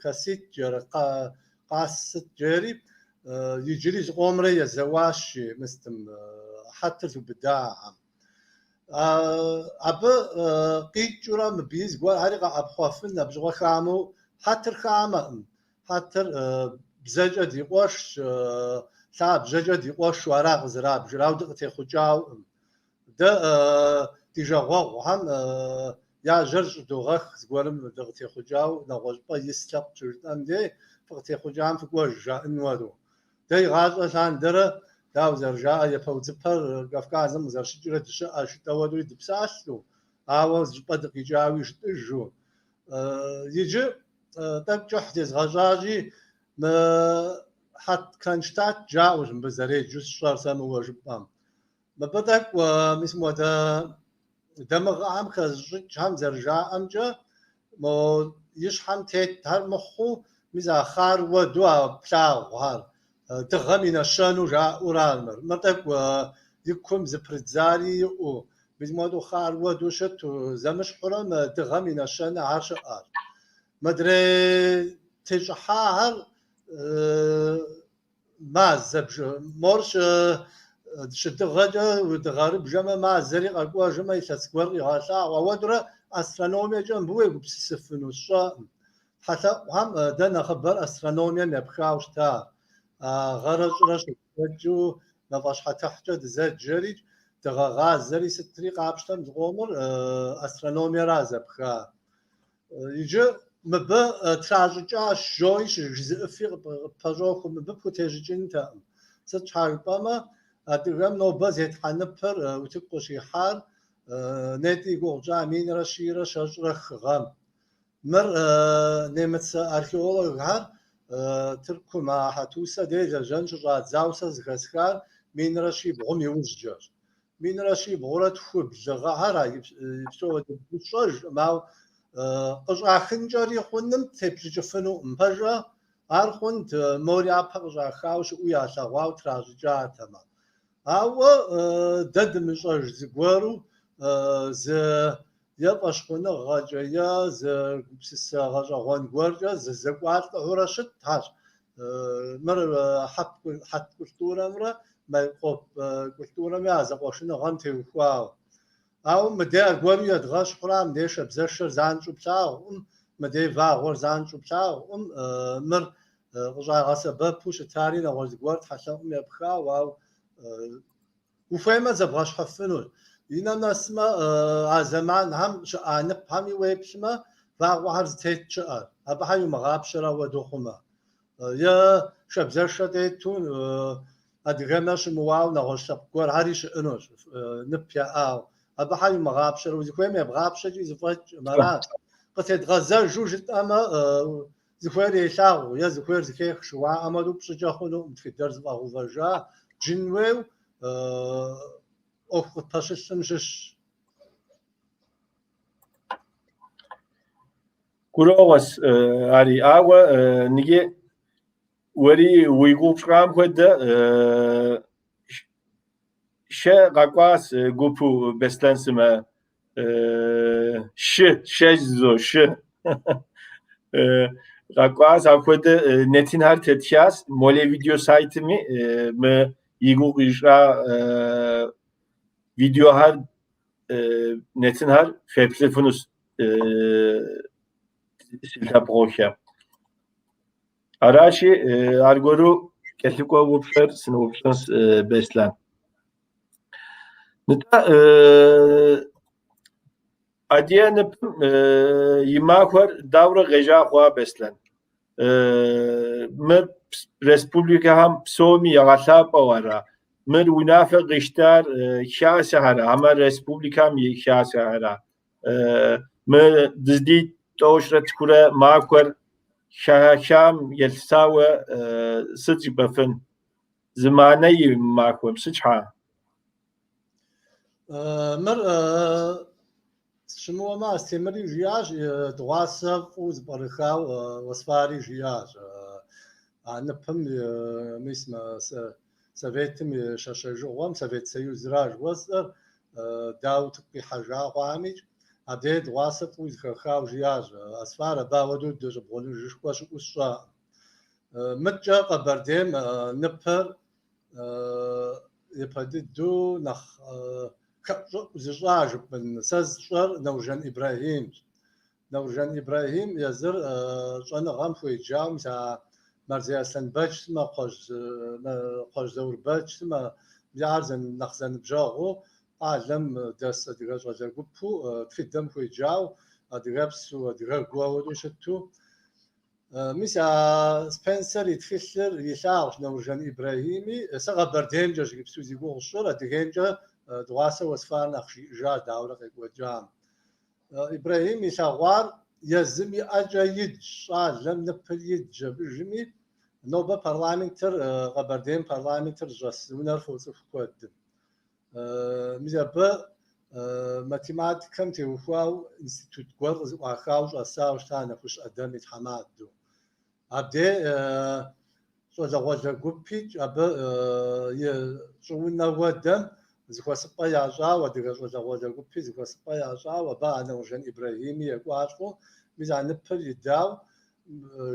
كاسيت جرى قاست جري يجري عمري الزواج مستم حتى في بداعم أب قيد جرا مبيز قال هرقة أبخافنا بجوا خامو حتى خامة حتى بزجة ديقوش ثاب بزجة ديقوش وراق زراب جراو دقتي خجاو ده تجاوه هم يا جرج دوغخ زقولم دقتي خجاو نغوج با يستق جردان دي فقتي خجاو فقوج انوادو ده غاز شان دره داو زرجاء يفوزبر قفقازم زرشجرة دشاء شتاودو يدبساسلو آواز جبادق يجاوي شتجو يجي تك جحديز غجاجي ما حت كانشتات جاوش بزري جوز شرار سامو وجبام ما بدك ومسمو دمغ عام خزج هم زرجاء أمجا مو يشحم تيت هر مخو مزا خار ودوا بلاو هار تغمينا شانو جاء أورالمر مرتك ويكم زبرتزاري و بزمادو خار ودوشت وزمش حرم تغمينا شان عرش آر مدري تجحار ما زبج مرش شد غدا ودغارب جمع ما زري أقوى جمع يتسكور يهاشا وودرا أسترونوميا جنبوي بسفنو الشا حتى هم دنا خبر أسترونوميا نبخاوش تا غرج رش وجو نفاش حتى حتى زاد جريج تغاز زري ستري قابشتم زغمر أسترونوميا رازبخا يجي مبا تراجع جويش جزء في بجوكم مبا بوتيجين تا ستشاربما أدغم نوبز يتحنبر وتقوشي حال نتي قوجا مين رشيرة شجرخ غم مر نمت أركيولوج هار تركو ما حتوسا ديجا جنجرات زاوسا زغسخار مين رشي بغم يوزجر مين رشي بغورت خوب جغهارا يبسو بوشج ماو قجا خنجري خونم تبجفنو مبجا أرخون موريا بقجا خاوش ويا شغواو تراججاتما أو دد مشاج زغورو ز يبقاش خونه غاجيا ز بسس غاجا غون غورجا ز زقوات هورشت هاش مر حت كولتورا مرا ما يقوب كولتورا ما زقوشنا غان تيخواو أو مدي غوريو يدغاش خرام ديش بزشر زانجو بتاعو مدي فاغور زانجو بتاعو مر غجا غاسا ببوش تاري نغوز غورت حتى يبخاو أو وفيما زبغاش حفنو ينا نسمع زمان هم شأنب همي ويبشما فاغوهر زتيت شأر أبا هاي مغاب شرا ودوخما يا شبزرشة ديتون أدغمش مواو نغوش تبقور هاريش إنوش نبيا آو أبا هاي مغاب شرا وزيكوين يبغاب شجي زفاج مرات قتد غزر جوجت أما زكوير يشاغو يا زكوير زكيخ شوا أما دو بشجا خلو متفدر زفاغو فرجا جنويو أخذ تششم جش كروغس أري أو نيجي وري ويقوب شقام كده شا قاقواس قوبو بسلان سما شجزو قاقواس أكوده نتين هر تتشاس مولي فيديو سايت مي ما يقوب إجرا فيديو هر نتين هر فبسفنوس سلتا بروشا أراشي أرغورو كتلقوا وبشر سنوبشنس بسلان نتا Adige Ныпым имахуэр дауэрэ къежьа Беслъэн. Мыр республикэхэм псоми егъэлъапӏэу ара. Мыр унафэ къищтар хасэхэр, амэ республикэм и хасэхэр. Мыр дыздит тӏощрэ тхурэ махуэр хам елъытауэ сыт жыпӏэфын? Зэманэ и махуэм сыт щхьа? Мыр شنو Астэмыр жияж дгъуасэ фӏу зыпӏэрыхау уэсфари жияж. Ныпым мисмэ Советым и шэщэжыгъуэм Совет Союзрэ жыхуэсӏэр дау къихьэжа хъуами, абдей дгъуасэ фӏу зыхэхау жияж. Асфар абы ауэдэу дыщӏыбгъуэныжышхуэ щыӏэу сщӏэӏым. Мыткӏэ Къабардейм ныпыр епэ дыдэу нэхъ зыщӏа жыпӏэн сэ сщӏэр Наужэн Ибрахим езыр щӏэныгъэм хуеджау мис а Мэрзей Аслъэнбэч сымэ кхъуэжь Зэурбэч сымэ ар нэхъ зэныбжьэгъуу къалэм дэс адыгэ щӏалэ гупу тхыдэм хуеджау адыгэпсу адыгэгу ауэдэу щыту мис а Спенсер и тхылъыр илъагъущ Наужэн Ибрахими. Сэ Къабардеймкӏэ жыгыпсу зи гугъу сщӏыр, Адыгеймкӏэ дгъуасэ уэсфар нэхъ жиӏэжа дауэрэ къекӏуэкӏам. Ибрахим илъэгъуар езым иӏэкӏэ идж щӏалэм ныпыр идж жэбыжми нобэ парламентыр Къабардейм парламентыр щӏэс унэр хуоцӏыху куэдым. Мис абы математикэм теухуау институт гуэр къызыӏуахау щӏэсауэ щыта нэхущ ӏэдэм итхьэмадэу. Абдей щӏалэгъуалэ гупикӏ абы щӏыунэ уэдэм зыхуэсыпӏэ ящӏауэ, адыгэ щӏалэгъуалэ гупи зыхуэсыпӏэ ящӏауэ, абы а Наужэн Ибрахими екӏуащӏу, мис а ныпыр идау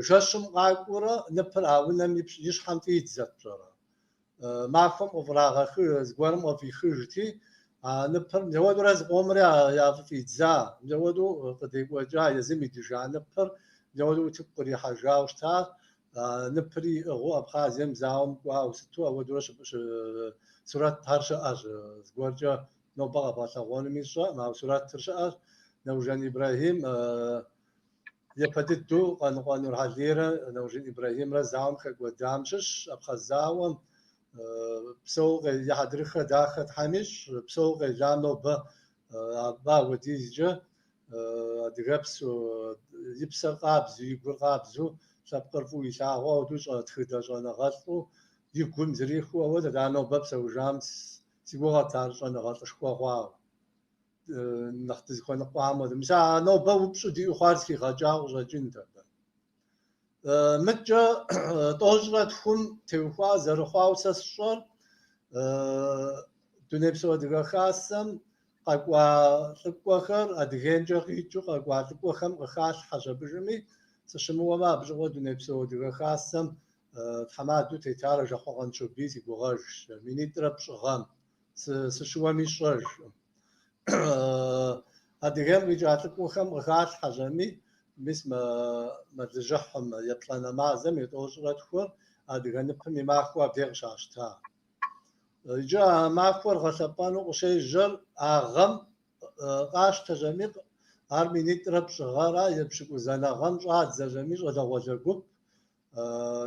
жэщым къакӏуурэ ныпыр а унэм и щхьэм фӏидзэт пщӏэрэ. Махуэм ӏуэврагъэхыж, зыгуэрым ӏуэфӏихыжти, а ныпыр мыжэуэдурэ зыкъомрэ яфӏидза, мыжэуэду къыдекӏуэкӏа, езым идыжа ныпыр мыжэуэду утыку кърихьэжауэ щытащ. Ныпыр иӏыгъыу Абхазием зауэм кӏуауэ сыту ауэдурэ сурэтхэр щыӏэщ. Зыгуэркӏэ нобэ къэбгъэлъэгъуэнуми сщӏэӏым, ауэ сурэтыр щыӏэщ. Наужэн Ибрахим епэ дыдэу къэныкъуэ Нурхьэлийрэ Наужэн Ибрахимрэ зауэм хэкӏуэдам щыщ. Абхъаз зауэм псэу ехьэдрыхэ дахэ тхьэмищ, псэу къелам нобэ абы ауэдизкӏэ адыгэпсу и псэр къабзу, и гур къабзу, лъэпкъыр фӏыуэ илъагъуу ауэдэу тхыдэ щӏэныгъэлӏу, и гум зрихуэ ауэдэт. А нобэ псэужам си гугъэт ар щӏэныгъэлӏышхуэ хъуауэ. Нэхъ дызыхуэныкъуам хуэдэ. Мис а нобэ упщӏу диӏэу хъуар зыхигъэкӏа къыщӏэкӏынт абы. Мыткӏэ тӏощӏрэ тхум теухуа зэрыхъуауэ сэ сщӏэр дунейпсо адыгэ хасэм къэкӏуа лӏыкӏуэхэр, Адыгеймкӏэ къикӏыу къэкӏуа лӏыкӏуэхэм къыхалъхьэ щабыжми, сыщымыуэмэ абы дунейпсо адыгэ хасэм тхьэмадэу тетар Жэхъуэ Къанщобий си гугъэжщ. Минитӏрэ пщӏыгъэм сыщыуэми сщӏэж. Адыгейм къикӏа лӏыкӏуэхэм къыхалъхьэщӏэми, мис мэлыжьыхьым еплӏанэ мазэм и тӏощӏрэ тхур Адыгэ Ныпым и махуэ абдей къыщащта. Иджы а махуэр гъэлъэпӏэну къыщежьэр а гъэм къащтэщӏэми, ар минитӏрэ пщӏыгъэра епщыкӏузэнэ гъэм щӏадзэщӏэми щӏалэгъуалэ гуп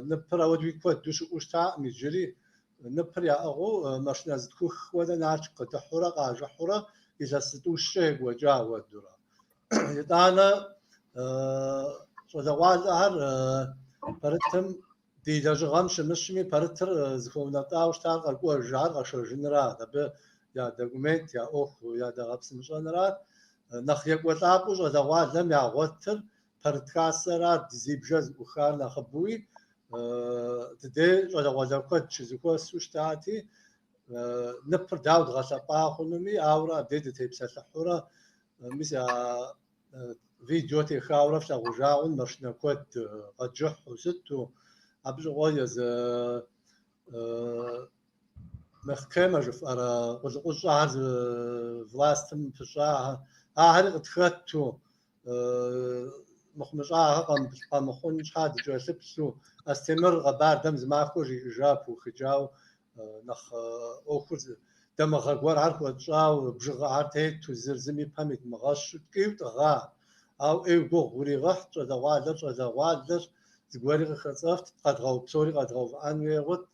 ныпыр ауэдэу куэду щыӏэу щытаӏым иджыри. Ныпыр яӏыгъыу машинэ зытхух хуэдэ Nalchik къыдыхьурэ къажыхьурэ илъэс зытӏущкӏэ екӏуэкӏа ауэдурэ. Итӏанэ щӏалэгъуалӏэхэр пэрытым ди лэжьыгъэм щымыщми, пэрытыр зыхуэунэтӏауэ щытар къэкӏуэж, ар къэшэжынрат, абы я документ, я ӏуэху ядэгъэпсынщӏэнрат. Нэхъ екӏуэлӏапӏэу щӏалэгъуалэм ягъуэтыр пэрыт хасэрат, ди зибжэ зыӏухар нэхъыбэуи, تدي ولا كود شزكو سوشتاتي نبر داود غسقا خنومي أورا بديت تيبسات حورا مثل فيديو تخاورة في غجاون مشنا كود قجح وستو أبجو غايز محكمة جف أرا قص عز فلاستم فشاها أهل تخطو مخمشاها قام خون شاد جوسبسو أستمر قباردا زماخو جاب وخجاو نخ أخذ دم غوار عرق وجاو بجغ عرتي تزرزمي بامك مغش كيف تغا أو إيجو غوري غح تزوالر زغوري خصفت قد غو بسوري قد غو أنوي غد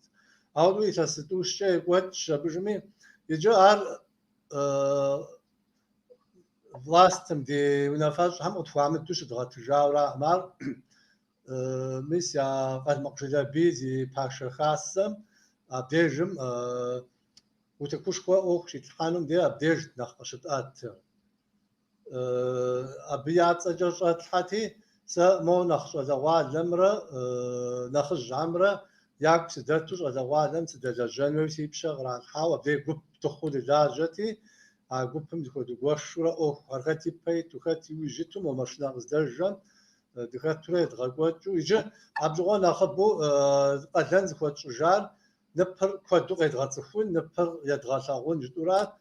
أو دوي تستوش شيء واتش بجمي يجار فلاستم دي ونفاش هم أتفاهم توش دغت جاورا مار ميسيا قد مقصدا بيزي باش خاصم أبديجم وتكوش قوة أوخ يتحانم دي أبديج نخشت أبيات جرشت حتي سمو نخش زوال لمرة نخش عمرة ياك سدرتوش زوال لم سدر جنوي سيبشغ ران حاو أبدي قب تخود داجتي قبهم دخود قوشورة أوخ هرغتي بيت وخاتي ويجتم ومشنا غزدرجم دخاتورة دغاقواتو يجي أبجغو نخبو قدلن زخوات شجار نبر كودو قيد غاتفون نبر يدغاتاغون جدورات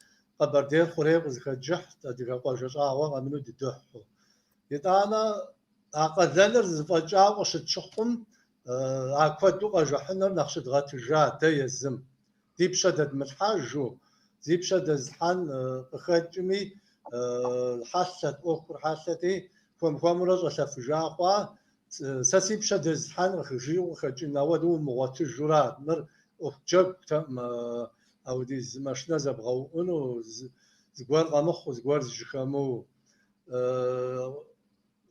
قبردين خوريق زخجح تدقا قوشاغو أمنو دي دوحو يدانا قدلنر زفاجاغو شتشخم كودو قاجحنر نخشد غاتجا دايزم دي بشدد ملحاجو دي بشدد زحان خجمي حاسة أخر حاسة فم رجع شفجاقوا ساسي بشدد زحان خجيو خجينا ودو مغاتج جرات مر أخجب تم أو دي ماشنا زبغو أنو زغوار قمخ وزغوار زجخمو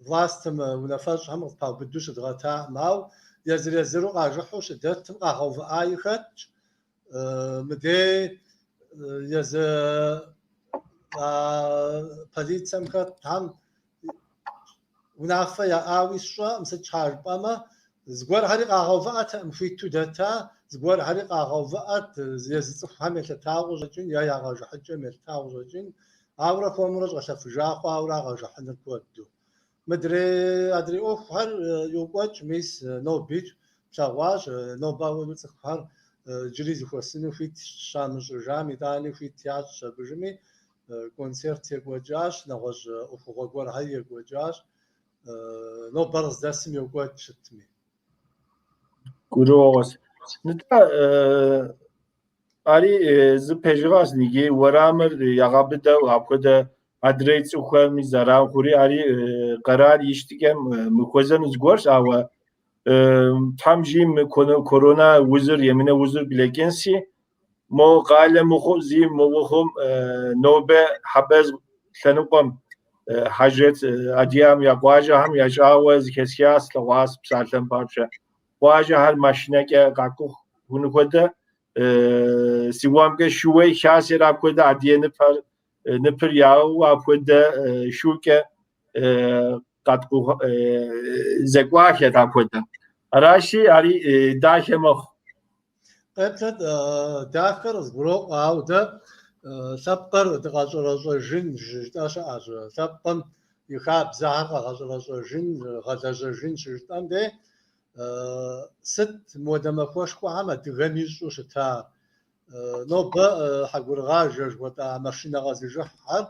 فلاستم ونفاش هم طاو بدوش دغتا ماو يزرو قاجحوش دتم قاغو في اي خط مدي يز باديتسم خط هم ونافا يا اوي شو مسچار باما زغوار هري قاغو فات مفيتو دتا زغوار هري قاغو فات يزصف هم تاغوجين يا غاجح جمل تاغوجين اورا كومرج غشفجاقوا اورا غاجحن كودو مدري أدري أوف هر يوقعش ميس نو بيج شواش نو باول تخفر جريز خواسينو فيت شامج جامي داني فيت تياش بجمي كونسرت يوقعش نغج أوف غوار هاي يوقعش نو برز دسم يوقعش تمي كروس نتا أري زبيجواس نيجي ورامر يعبده وعبده أدريت وخام زرع خوري أري قرار يشتكي مكوزن زغورش أو تامجيم كورونا وزر يمينه وزر بلكنسي مو قال مخوزي موهم نوبة حبز خنقم حاجات أديام يا قواجه هم يجاوز كسياس لواس بسالتم بارشة قواجه هالماشينة كعكو هنقوده سوام كشوي خاص رابكوده أديان بار نپر یاو آپوده شوکه قطع زگواهی آپوده راشی علی داخل مخ قبل داخل زبروق عوده سبقر تغازر جن جداش عجر سبقم يخاب زهر غازر جن غازر جن شجتام ده ست مودم خوش قام تغنيش وشتا نو با حقور غاجر وتا ماشينا غازي حر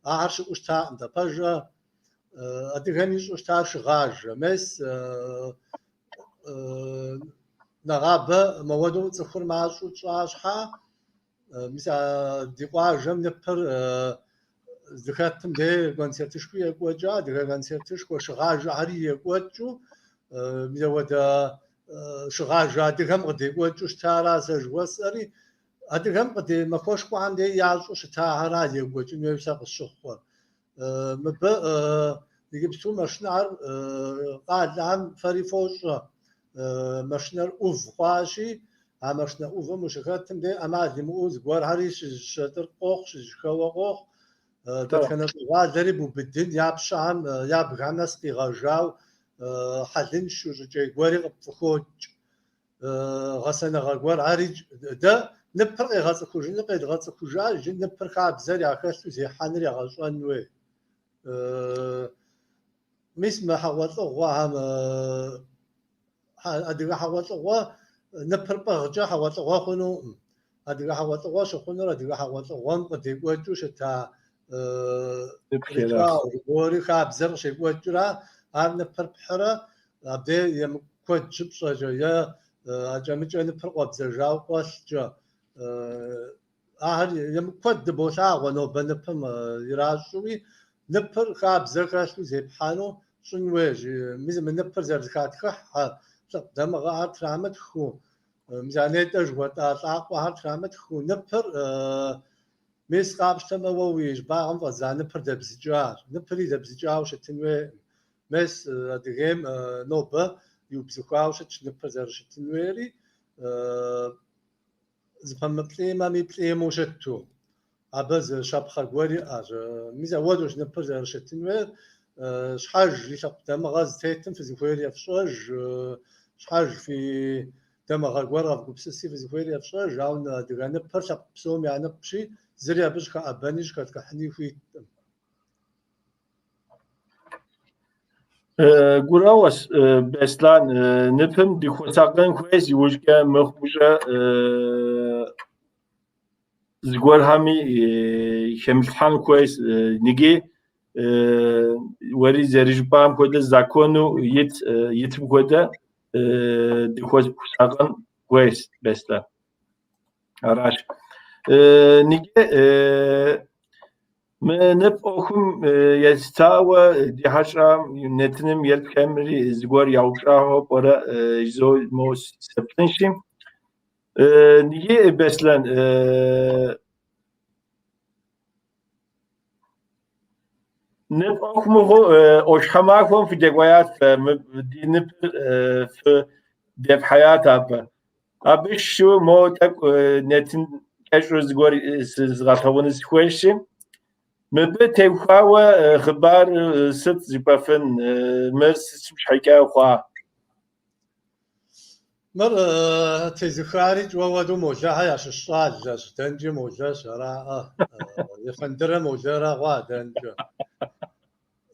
عارش وشتا انت باجا ادغنيش وشتا شغاج مس نغاب موادو تخر معشو تشاشحا مسا ديقواجم نبر زكاتم ده كونسرتشكو يقوجا ده كونسرتشكو شغاج عري يقوجو ميودا شغاج دغم قد يقوجو شتارا سجوسري أدغم قد مكوش قوان دي يعزو شتاهرا يقوجو ميوسا قصوخو مبا يجبسو مشنعر قاد لهم فريفوش مشنر أوف قاشي مشنر أوف مشكاتم دي أما ديموز قوار هريش شتر قوخ شخوا قوخ تتكنا غادري ببدين يابشام يابغانس قيغاجاو حلنش وجاي قواري قبفخوج غسنا غوار عارج ده نبر غاز خوجن قيد غاز خوجا جن نبر خابزر يا خاصو زي حنر يا غشان وي مش ما حوالط غوام أديك حوالط غوا نبر بغجا حوالط غوا خنو أديك حوالط غوا شخنو أديك حوالط غوام أديك وجوش تا ريكا غوري خابزر شي وجرا هر نبر بحرة أبدي يم كود جبش جايا أجمع نبر قبض جاو قصجا يم كود بوشا ونو بنبم يراشوي نبر خابزر خاشلو زي بحانو شنويج ميز من نبر زرزكات خح دم غار ترامت خو ميزانيت أجوات أطاق وهر ترامت خو نبر ميز قابش تما وويج باغم فزان نبر دبزجار نبري دبزجار شتنوي ميز أديهم نوبة يبزخواوش نبر زرشتنويري زفهم بليما مي بليمو شتو عبز شابخا غوري أج ميز أودوش نبر زرشتنوير شحاج اللي شقدام غاز تيتم في زفويري أفشاج شحاج في دم غوار بسسي في زفويري أفشاج جاون دغانة برشا بسوم يعني بشي زريا بش كأبانيش كتكحني في قراوس بسلان نفهم دي خوساقن كويس يوجكا مخبوجة زغور همي خملحان كويس نيجي وري زرجبام كودا زاكونو يتم كودا دي خوساقن كويس بسلان أراش نيجي منب أخم يستوى دي حشرة نتنم يلكمري زغور يوشاه برا زو موس سبتنشيم نيجي بسلان نب أخم هو أشحماكم في دقويات دي نب في دب حياة أبش شو موتك نتن كشر زغور زغطون زخوشيم مبت تخوا خبر ست زبافن مرس مش حكاية خوا مر تزخارج وودو موجة هياش الشال جاش دنجي موجة شراء يفندر موجة رغوا دنجي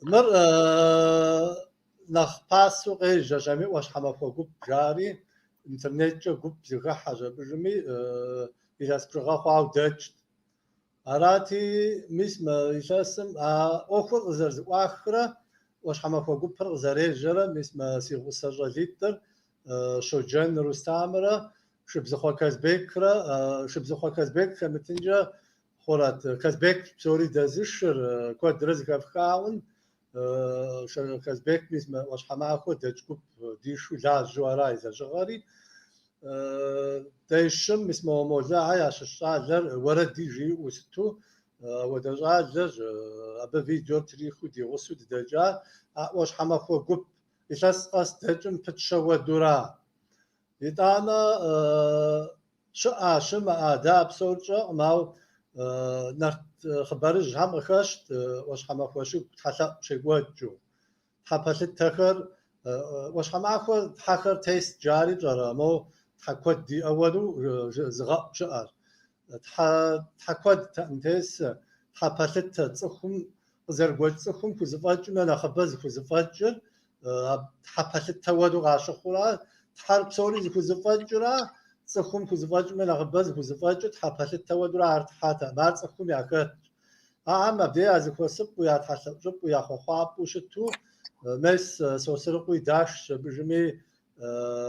مر نخ باسو غير جامي واش حما فوق جاري انترنت جو جوب زغا حاجة بجمي إذا سبرغا خوا دج أراتي مسم يشاسم أخر زرز وآخرة واش حما فوق برغ زري جرا مسم سيغو سجا ليتر شوجن رستامرة شبزخوا كازبيكرا شبزخوا كازبيك متنجا خورات كازبيك بسوري دازشر كود رزق أفخاون كازبيك مسم واش حما أخو دجكوب ديشو لا جوارا إذا جغاري دايشم مسمو موجة عايش الشاجر ورد ديجي وستو ودجاجر أبا فيديو تريخو دي غسو دجا واش حما خو قب إلاس قاس دجم بتشوى دورا يتانا شما آداب سورجا ماو نرت خبرج هم خشت واش حما خوشو تحلا شيوجو حبلت تخر واش حما خو تحخر تيست جاري جرامو تحكود دي أولو زغاء شعر تحكود تأنتيس تحبلت تصخم زرقود تصخم كوزفاجر أنا خبز كوزفاجر تحبلت تودو غاشخورا تحرب سوري كوزفاجر تصخم كوزفاجر أنا خبز كوزفاجر تحبلت تودو عرتحاتا مار تصخم ياكت أهم أبدي أزكو سب ويا تحسب ويا خخاب وشتو مس سوسرقو داش بجمي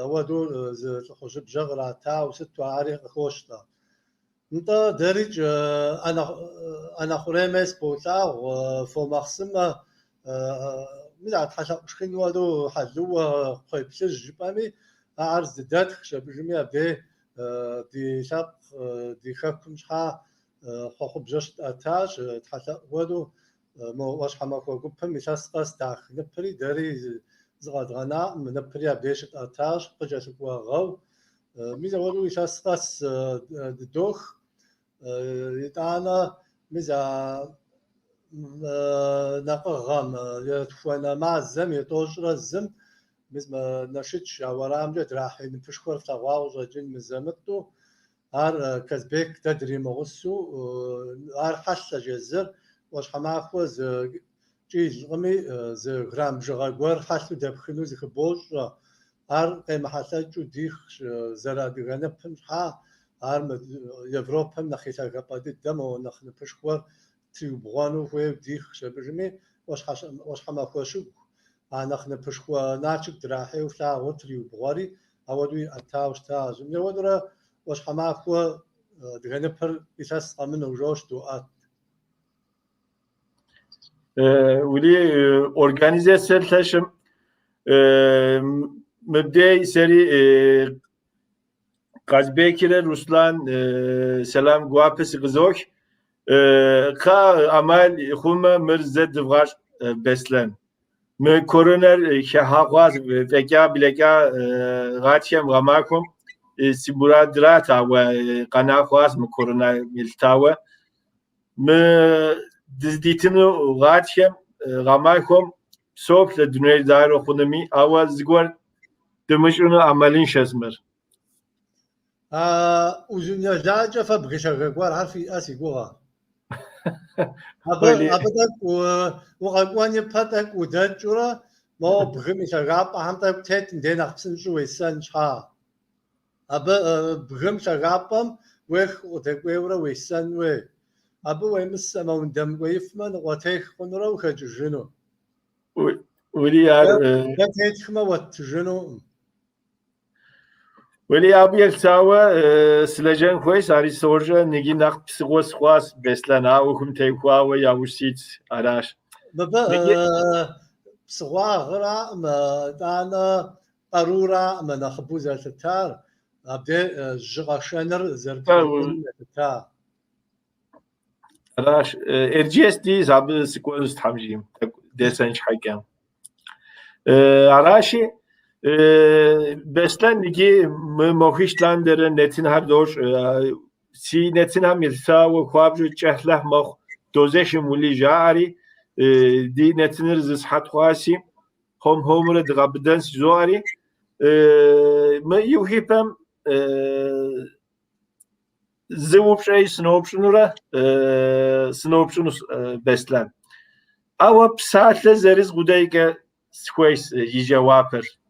ودول خشب جغرة تا وستو عارق خوشتا انت درج انا خريمس بوتا وفو مخصم ملا تحشق شخين ودو حلو خويبسج جبامي عرض دادخ شبجمي ابدي دي شاب دي خاكم شحا خخب جشت اتاج تحشق ودو واش حما كوكو ميشاس قاس داخ نبري داري زغادغنا من نبري بديشت اتاج قجاس غاو ميزا ولو يشاس قاس دوخ يتانا ميزا نقغام يتفوانا مع الزم يتوجر الزم مثل نشيتش ورام جد راح نفشكر تغاو جن مزمتو ار كزبك تدري مغسو ار حش جزر واش حماخو ز جيز غمي ز غرام جغاغور حشو دبخنو ز خبوج ار قيم حساجو ديخ زرا دغنا بمحا ار يوروبا نخيتا غبادي دمو نخن فشكر تيو بغانو هو ديخ شبرمي واش حماخو شو أنا خن بشخوا نالچik دراحي ولا وتريو بغاري أودوي أتاوش تاج من ودرا واش حماخو دغنبر إساس قمن وجوش دوات ولي organize selteşim مبدأ سري Kazbekire Ruslan selam guapes gızoş ka amal xuma mirzed var beslen مه کورونر که هاواز وکیا بلکا غاتیم غماکم سیبورا دراتا و قناه خواست مه کورونا ملتاوه مه دزدیتنو غاتیم غماکم صبح لدنیای دار خونمی آواز زگور دمشونو عملین شزمر وزنيا جاجة فبغيشا غوار عارفي أسي قوها أبدك وغواني باتك ودجورا ما بغميشا غابا همتا تيتن دينا خبسن شوي سنشا بغميشا غابا ويخ وتكويورا ويسن وي ويمسا موندم ويفمن وتيخ خنرا وخججنو وليار تيتخما وتجنو ولی آبیل ساوا سلجن خویس آری سورجا نگی نخ پسگوس خواست بسلن آوهم تیخوا و یاوسیت آراش. بابا پسگوا غرا ما دانا قرورا ما نخبوزة تار أبدي جغشنر زرقين تار. آراش ارجیس دی زاب سکوست حمجیم دستنش حکم. آراشی Beslen nigi mohişlandere netin her dor si netin ham ilsa ve kwabju çehlah moh dozeş muli jari di netinir zishat khwasi hom homre dgabden zoari me yuhipem zewupşay snopşunura snopşunus beslen ava psaatle zeriz gudayke squays yijawaper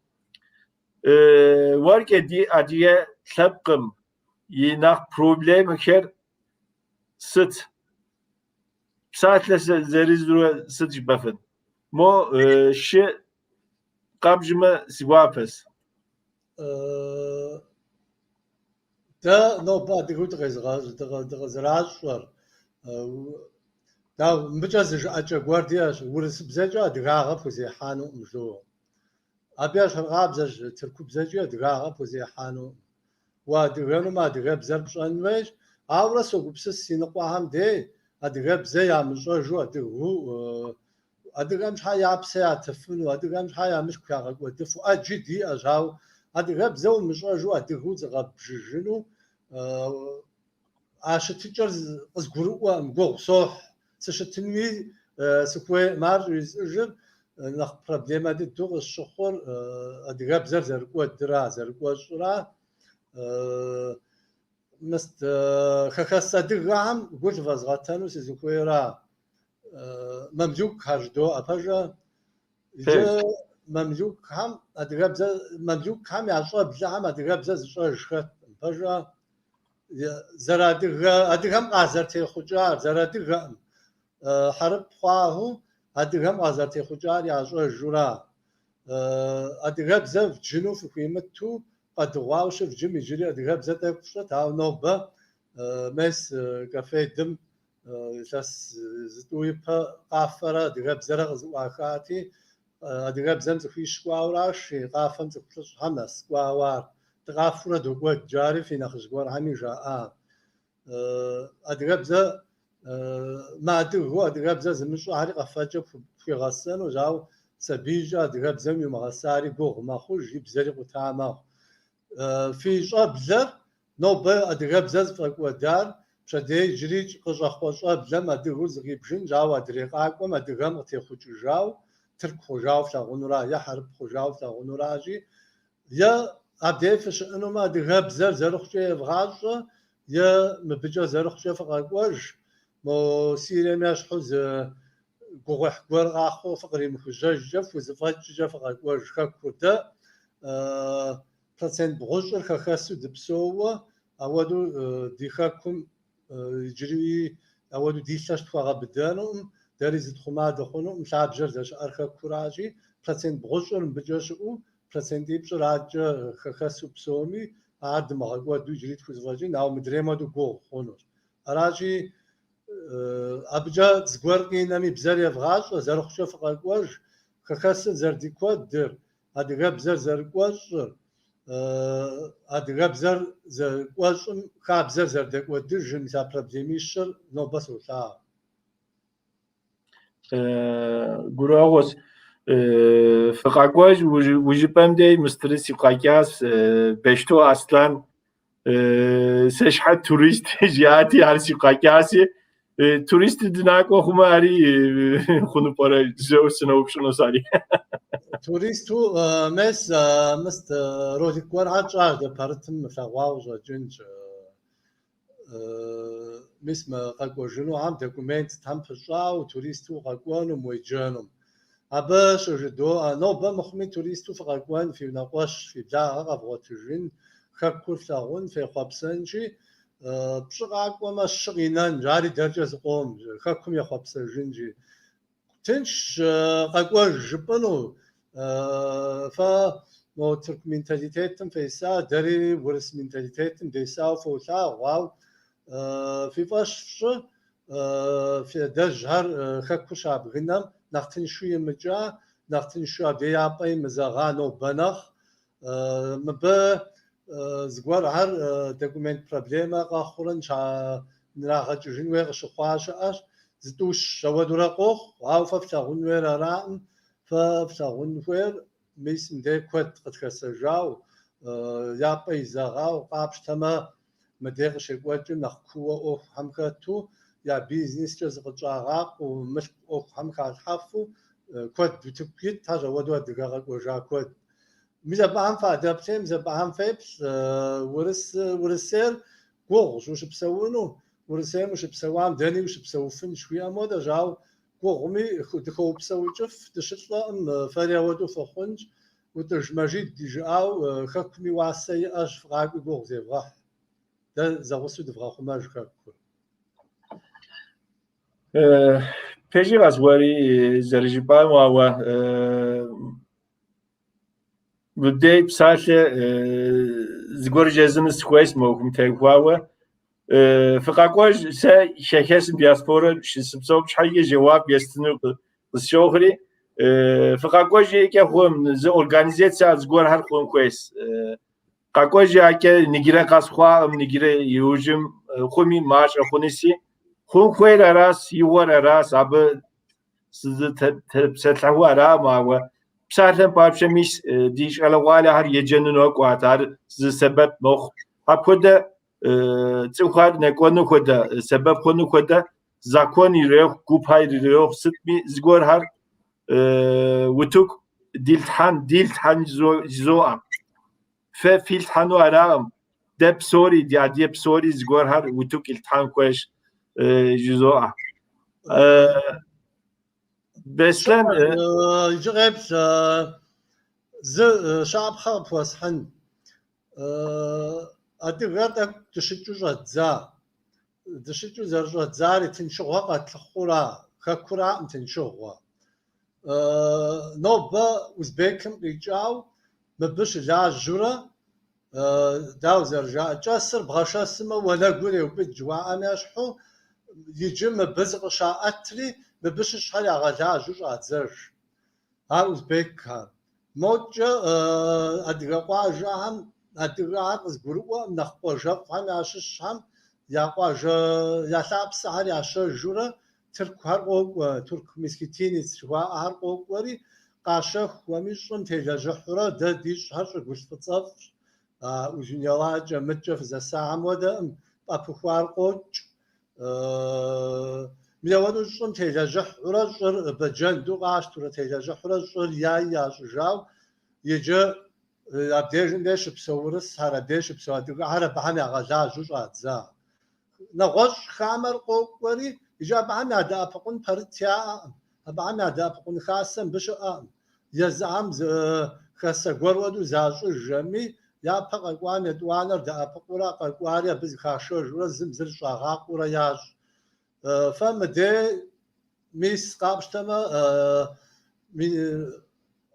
ورک دی ادیه سبقم یه نخ پروبلم کر ست ساعت زریز رو ست بفن ما ش قبجمه سوابس ده نو بعد يقول تغزراج شر ده مجاز اجا غواردياش ورس بزاجا دغاغه فوزي حانو مشو أبيش الغابزج تركب زجيا دقاقة بوزي حانو ودقانو ما دقاب زرب شانويش أورا سوق بسس سينقواهم دي أدقاب زي عمشو جو أدقو أدقام شحا يابسيا تفنو أدقام شحا يامش كاغا ودفو أجي دي أجاو أدقاب زو مشو جو أدقو زغاب بجيجنو أشتجر أزقروا مقوغ صوح سشتنوي سكوي مارج يزجر نخ проблема دي توغ الشخور أدقاب زرقوا الدرا زرقوا الشرا مست خخص دقام قلت فازغاتانو سيزوكويرا ممزوك هاجدو أباجا ممزوك هم أدقاب ممزوك هم يعشوا بزعم أدقاب زرقوا الشخط أباجا زرا أدقام قازرتي خجار زرا دقام حرب خواهو أديهم عزرتي خجار يعجوا الجرا أديهم زف جنو في قيمته قد واوش في جم يجري أديهم زت أكشة تاو نوبة مس كافيه دم جس زتوي با قافرة أديهم زرق زواكاتي أديهم زمز في شقاوراش قافم زكش همس قاوار تقافرة دوقة جاري في نخجوار همي جاء أديهم ز ما أدغو أدغاب زز مشو هاري قفاجة في غسان وجاو سبيجا أدغاب زم يوم غساري قوغ ما خوش يبزري قطعما في جاب زر نوبة أدغاب زز فاقوا دار شدي جريج قجا خوشا بلم أدغو زغيب جن جاو أدريق آقوم أدغام أتيخوش جاو ترك خجاو فلغونورا يا حرب خجاو فلغونوراجي يا أبديفش إنه ما دغاب زر زرخشة بغاجة يا مبجا زرخشة فقاقوج مو سيري ماش حوز قوح قوار آخو فقري مخجاج جف وزفاج جف فقاقوج كاكودا بلاتين بغجر كاكاسو دبسوة أودو ديخاكم يجري أودو ديشاش تخواغا بدانهم داري زد خما دخونو مشعب جرزاش أرخا كوراجي بلاتين بغجر مبجاشو بلاتين ديبجر عاجا كاكاسو بسومي عاد مغاقوا دو جريد كوزفاجي ناو مدريما دو قو خونو أراجي أبجا زغورقي نامي بزاري أفغاج زرخشة فقاقواج كاكاسو زرديكوات در أدغا بزار زرقواج أدغا بزار زرقواج خاب زر زرديكوات در جمسا برابزيميشر نو بسو تا قراغوز فقاقواج وجبام دي مسترسي قاقياس بشتو أصلا سشحة توريست جياتي هرسي قاقياسي توريست دناكو خماري خونو پارا زو سنو بشنو ساري توريستو مست روديكوار عجا ده پارتم فغواوجا جنج مسم قاقواجنو عام دوكومنت تام فشاو توريستو قاقوانو مويجانو أباش جدو نو بمخمي توريستو فقاقوان في نقاش في بلاغة غبغوتجين خاكور فلاغون في خوابسنجي بشغاقوا ما الشغينان جاري درجة زقوم خاكم يا خوابسنجي تنش قاقوا جبنو مو ترك منتاليتيتم فيسا داري ورس منتاليتيتم ديسا فوتا واو في باش في دجهر خاكو شعب غنم نختن شوية مجا نختن شوية بيابي مزاغانو بنخ مبا زغوار هر دوكومنت بروبليما قاخورن شا نراغ جوجين ويغ شخواش اش زدوش شودورا قوخ واو ففتاغون وير ران ففتاغون وير ميسن دي كوت قد كسجاو يابي زاغاو قابش تما مديغ شكواتو نخكوا اوخ همكاتو يا بيزنس جز قجاغاق ومش اوخ همكات حفو كوت بتوكيت تاجا ودوا دغاغ وجا كوت ميزا بام فادابتي ميزا بام فيبس ورسير قوغ وش بسوونو ورسير وش بسوام داني وش بسوفن شويه مودا جاو قوغمي دخو بسوي جف دشتلا ام فاريا ودو فخنج وتج مجيد ديجاو خكمي واسي اش فراق قوغ زي فراح دا زغسو دفرا خماج كاكو پیجی غزواری زرجیبای و بدی بسال زغور جزمس خویس موکم تگواو فقاقوش سه شکست دیاسپورا شسبسوب چایی جواب یستنو قصیوخری فقاقوش یکی خوم ز ارگانیزیت زغور هر خوم خویس قاقوش یکی نگیره قصخوا نگیره یوجم خومی ماش خونیسی خون خویر راس یوار راس اب سز تبسطلو را ما بساتن پارچه میش دیش الواله هر یجنن قواتار ز سبب مخ اپوده تخواد نکونو خود سبب کنو خود زاکونی رو گوپای رو ستمی زگور هر وتوک دیلتان زو فیلتانو ارام دب سوری دیاب سوری زگور هر وتوک التان کوش جزوء بسلن يجرب ز شعب خاب واسحن أدغرد تشجع زا تشجع زرجة زاري تنشغوا قتلخورا خكورا تنشغوا نوبا أوزبيكم رجعوا مبش لا جورا داو زرجة جاسر بغشا سما ولا قولي وبجوا أنا أشحو يجمع بزق شاعتري ببش شحال غدا جوج اتزرج ها اوزبيك ها موجه ادغا قاجهم ادغا از گروه نخوجه فهم عشش هم یا قاجه یا شاب سحر یا شجوره ترک هر قو ترک مسكتين شوا هر قو وري قاشخ ومشون تجاج حرا ده ديش هر گوش بتصف وجنيالا جمت جف ز ساعه ودا ابخوار قوج ميوانو شون تيجاجح ورجر بجن دو قاش ترى تيجاجح ورجر يا جاو يجا أبديجن ديش بسورس هذا ديش بسوادو هذا بحنا غزا جوج غزا نغش خامر قوقوري يجا بحنا دا بقون برتيا بحنا دا بقون خاصم بشأ يزعم خاصة قرودو زاجو جمي يا بقى قوانة دوانر دا بقورا قواريا بز خاشور ورزم زر شاغاق ورا ياج فمدي ميس قابشتما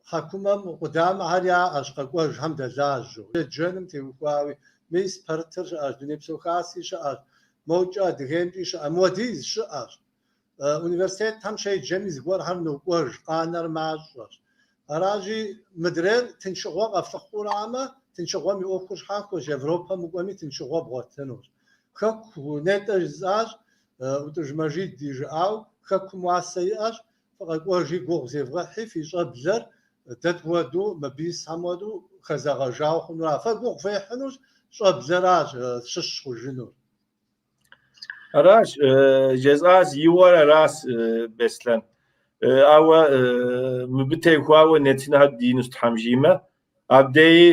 حكومة قدام هريا أشقاقوه حمد زاجو جنم تيوكواوي ميس برتر دنيا بسوخاسي شعر موجة دغيمجي شعر موديز شعر universitet هم شيء جميز قوار هم نوكوش قانر ماجر أراجي مدرير تنشغوغ أفتخور عامة تنشغوغ ميوكوش حاكوش أوروبا مقومي تنشغوغ بغوتنور خاكو نتاج زاج وتجمجي ديجاو خاكو مواسياج فقاقوجي قوغ زيفغحي في شابزر تتودو مبيس حمودو خزاغجاو خنورا فقوغ فيحنوش شابزراج شش خجنور Araç cezaz yuvara ras beslen. Ama mübite kuava netine had dinus hamjime. Abdey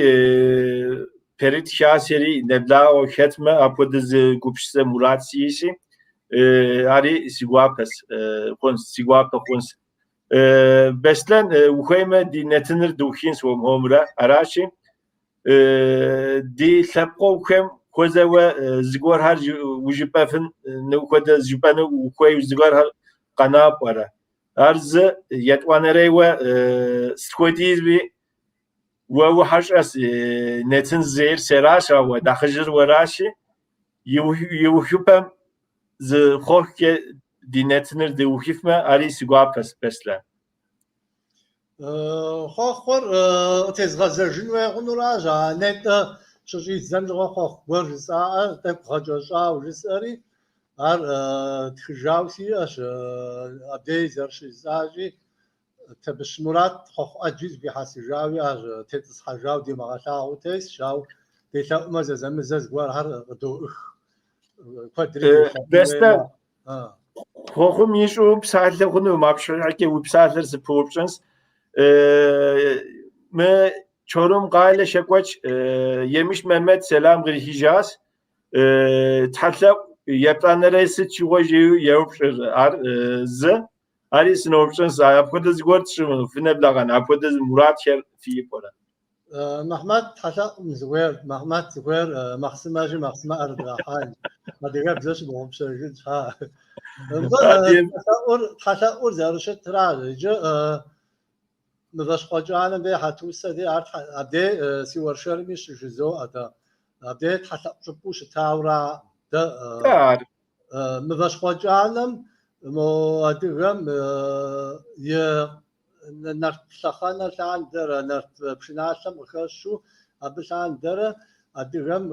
perit şaseri nebla o ketme apodez gupşse murat siyisi. Ari sigwapes kons sigwapa kons beslen ukhayme di netinir duhin som homra araçi di sapqo ukhem kozewa zigor har wujipafin nukoda zipanu ukoy zigor har qanap wara arz yetwanere ve skodiz bi ve hashas netin zehir serasha ve dakhjir warashi yuhupam z khokke dinetinir de uhifme ari sigwapes beslen خور تزغزرجن ويغنوراجا نت شجي زنجو خو ورزا تب خجوشا ورسري ار تخجاوسي اش ابدي زرشي زاجي تبشمرات خو اجيز بحاسجاوي اج تتص حجاو دي مغاشا وتس شاو ديتا مزز مزز غوار هر دو كوادري بستا خو ميشو بسالة خنو مابشاكي وبسالة سبورشنز me Çorum gaile şekvaç yemiş Mehmet selam gri Hicaz tatla yapranlaraysı çuvajiyu yapışır ar z ari sinopşan sayapkıdız gortşum fineblagan apkıdız Murat şer fiyipora Mehmet tatla mzwer Mehmet zwer mahsımacı mahsıma ardrahan Adige bize bu observation ha tatla or zarışet trajı مذاش قاجعنا به حتوسه دي عبده سيورشر مش جزو أدا عبده حتى جبوش تاورا ده مذاش قاجعنا مو أديهم ي نرت سخانة عن درة نرت بشناشم خشوا أبش عن درة أديهم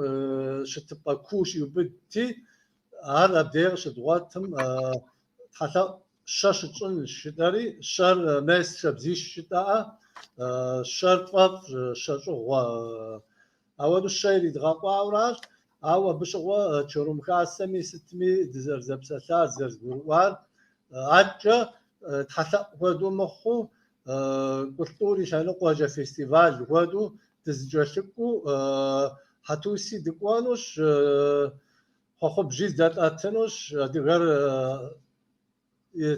شتبقى كوش يبدي هر عبده شدواتهم حتى شاشتون شداري شر مس شبزيش شتا شرطف شاشوا اول الشيء يدغقوا اوراش او بشغوا تشروم خاصمي ستمي دزر زبسات زر غوار اجا تحسق ودو مخو كولتوري شانو قواجا فيستيفال ودو تزجشكو حتوسي دقوانوش خو بجيز دات اتنوش دغر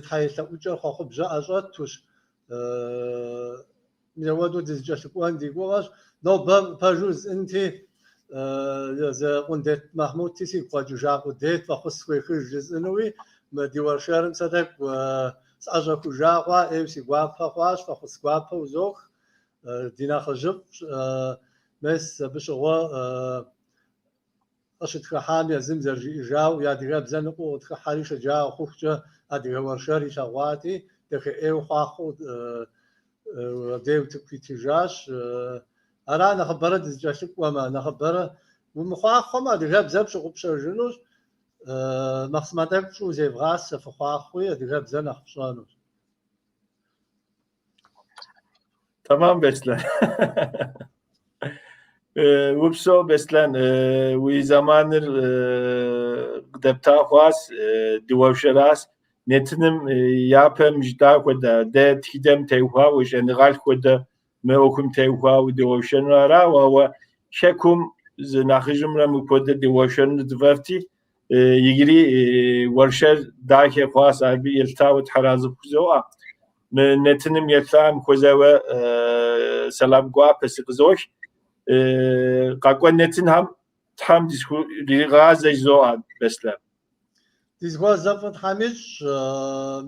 تحيث وجه خو بجا اجات توش ميودو دزجشكوان ديغواش نو باجوز انت ز قندت محمود تيسي قاجو جاقو ديت وخص ويخرج انوي ما ديوار شارم صدق و اجاكو جاقوا ايسي غوابا خواش وخص غوابا وزوخ دينا خجب مس بشغوا اشت خامي زمزر جاو يا دغاب زنقو تخحريش جاو خوخجا أديه ورشاري شغواتي دخل إيو خاخو ديو تكويتجاش أنا نخبره دزجاشك وما نخبره ومخاخو ما دغاب زب شغب شرجنوش مخصماتك شو زي بغاس فخاخوي دغاب زنخ شانوش Tamam Beslen. Vupso Beslen vi zamanır depta xwas diwaşeras netenim yapım jda koda de tхыдэм teuha ve general koda me okum teuha ve devoşenara ve şekum znahıjımra mı koda devoşen dverti yigiri warşer dahi khas abi yeltavet harazı kuzoa netenim yeltam koza ve selam gua pesizoş qaqwa netin ham disku rigazej zoa Beslъэн. Дизгъуэ зэфӏытхьэмищ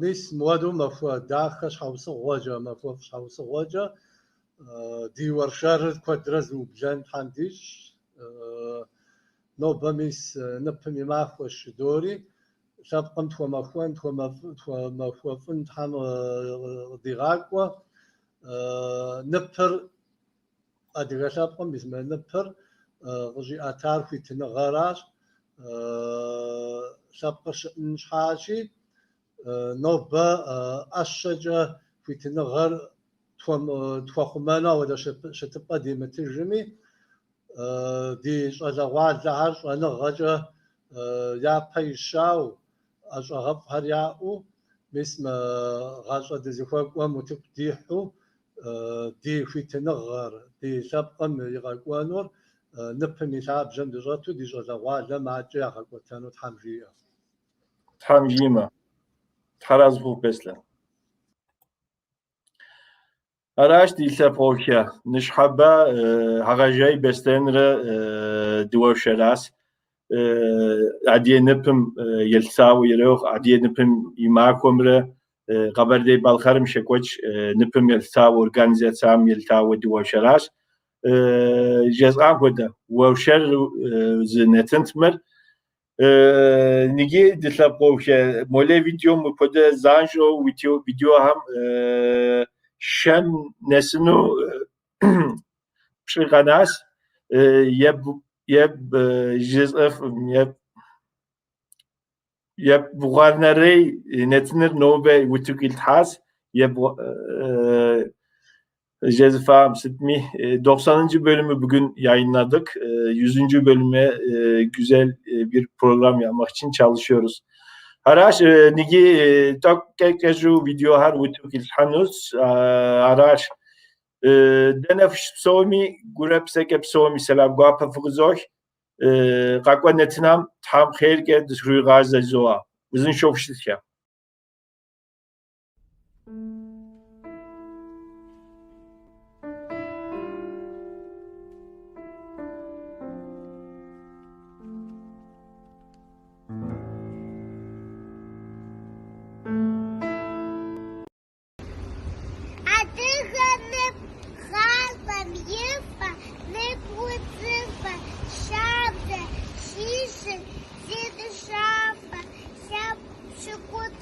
мис муэду махуэ дахэ щхьэусыгъуэкӏэ, махуэ щхьэусыгъуэкӏэ ди уэршэрыр куэдрэ зыублэн тхьэм дищ. Нобэ мис ныпым и махуэ щыдори лъэпкъым тхуэмахуэн, тхуэмахуэфӏын тхьэм къыдигъакӏуэ. Ныпыр адыгэ лъэпкъым бизмэ ныпыр къыщӏиӏэтар хуитыныгъэращ. Лъэпкъыр щыӏын щхьащи нобэ ӏэщэкӏэ хуитыныгъэр тхуэхъумэну ауэдэ щытыпӏэ димытыжми ди щӏалэгъуалэхьэр щӏэныгъэкӏэ япэ ищау ӏэщӏагъэфӏхэр яӏэу мис гъащӏэ дызыхуэкӏуэм утыку дихьу ди хуитыныгъэр ди лъэпкъым и къэкӏуэнур ныпым и лъабжьэм дыщӏэту ди щӏалэгъуалэм макӏэ ягъэкӏуэтэну тхьэм жиӏэ. Тхьэм жимэ. Тхьэразыху Beslъэн. Аращ ди лъэпкъэухэ ныщхьэбэ Хьэгъэжей Беслъэнрэ дыуэшэрас Adige Ныпым елъытауэ ирохъу Adige Ныпым и Махуэмрэ Kabarda балхъэрым щекӏуэкӏ Ныпым елъытауэ организациям елъытауэ дыуэшэращ. Жезӏам хуэдэ уэршэр зы нэтынхэмэр ниги дылъэпкъэухэ Молэ видеом мыпхуэдэ занщӏэу видеохэм шэм нэсыну пщӏы къэнащ. Еб бгъуарнэрей нэтыныр нобэ утыку илъхьащ. Jezifam Sitmi 90. bölümü bugün yayınladık. 100. bölüme güzel bir program yapmak için çalışıyoruz. Araç nigi takkeju videolar utuk ilhanus araç denef psomi gurepsek psomi selam guapa fıgzoh qaqwa netinam tam khairge dışrıgazda zoa. Bizim şofşit ya. Şıkut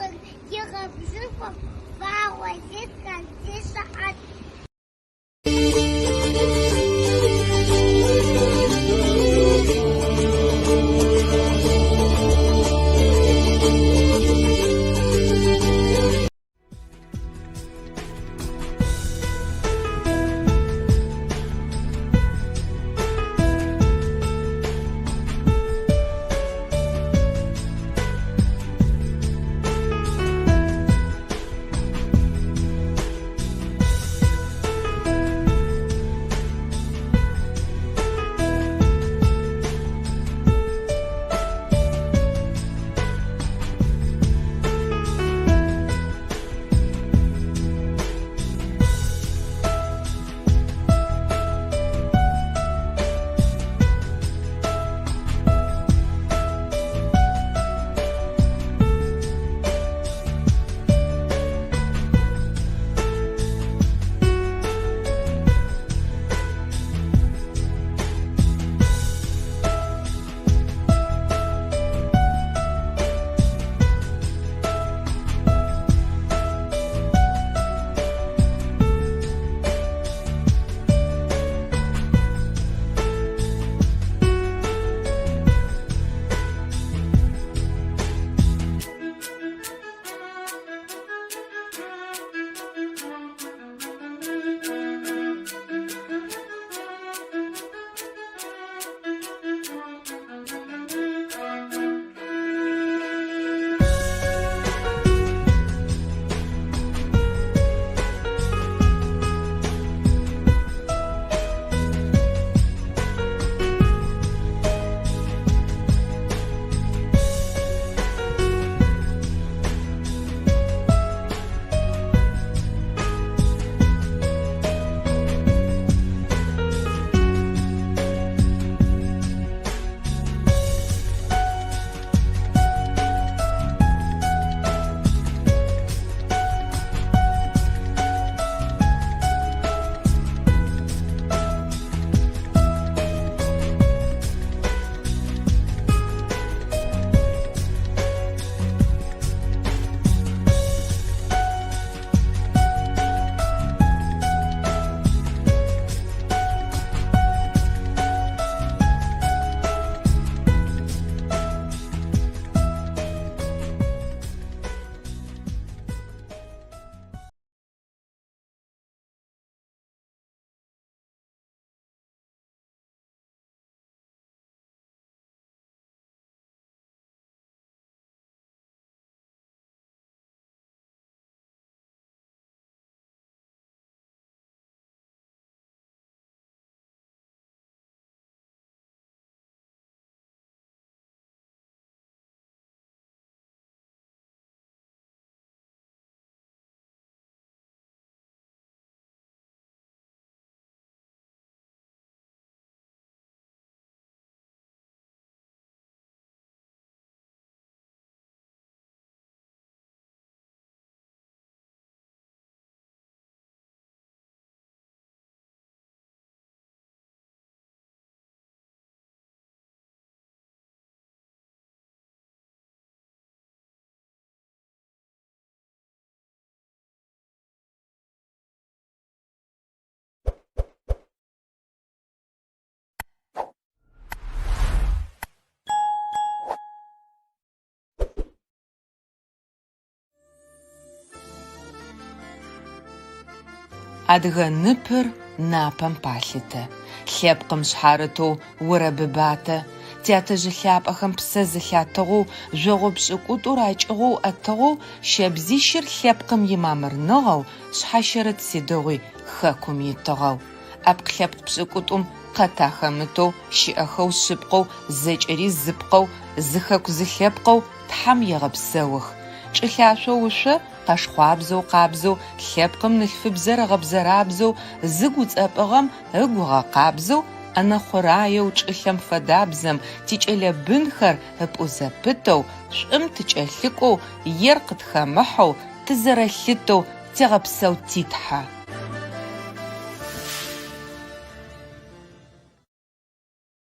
Адыгэ Ныпыр напэм палъытэ. Лъэпкъым шъхьарыту уэрэбыбатэ. Тятэжъы лъапӏэхэм псэ зылъатыгъэу, жъогъо пшӏыкӏутӏур акӏыгъэу ӏэтыгъэу, щэбзищыр лъэпкъым имамырныгъэу, шъхьащэрэт сидыгъуи хэкум итыгъэу. Ӏэпкълъэпкъ пшӏыкӏутӏум къэтахэмытэу, щыӏэхэу шъыпкъэу, зэкӏэри зыпкъэу, зыхэку зылъэпкъэу тхьэм егъэпсэух. Чӏылъашъо ушъо къэшхъуабзэу къабзэу, лъэпкъым налъфыбзэр ыгъэбзэрабзэу, зыгуцӏэпӏыгъэм ыгугъэкъабзэу, ӏэнэхъураеу чӏылъэм фэдабзэм тикӏэлэбынхэр ыпӏузэпытэу, шӏум тыкӏэлъыкӏоу, ер къытхэмыхьэу, тызэрэлъытэу тегъэпсэу титхьэ.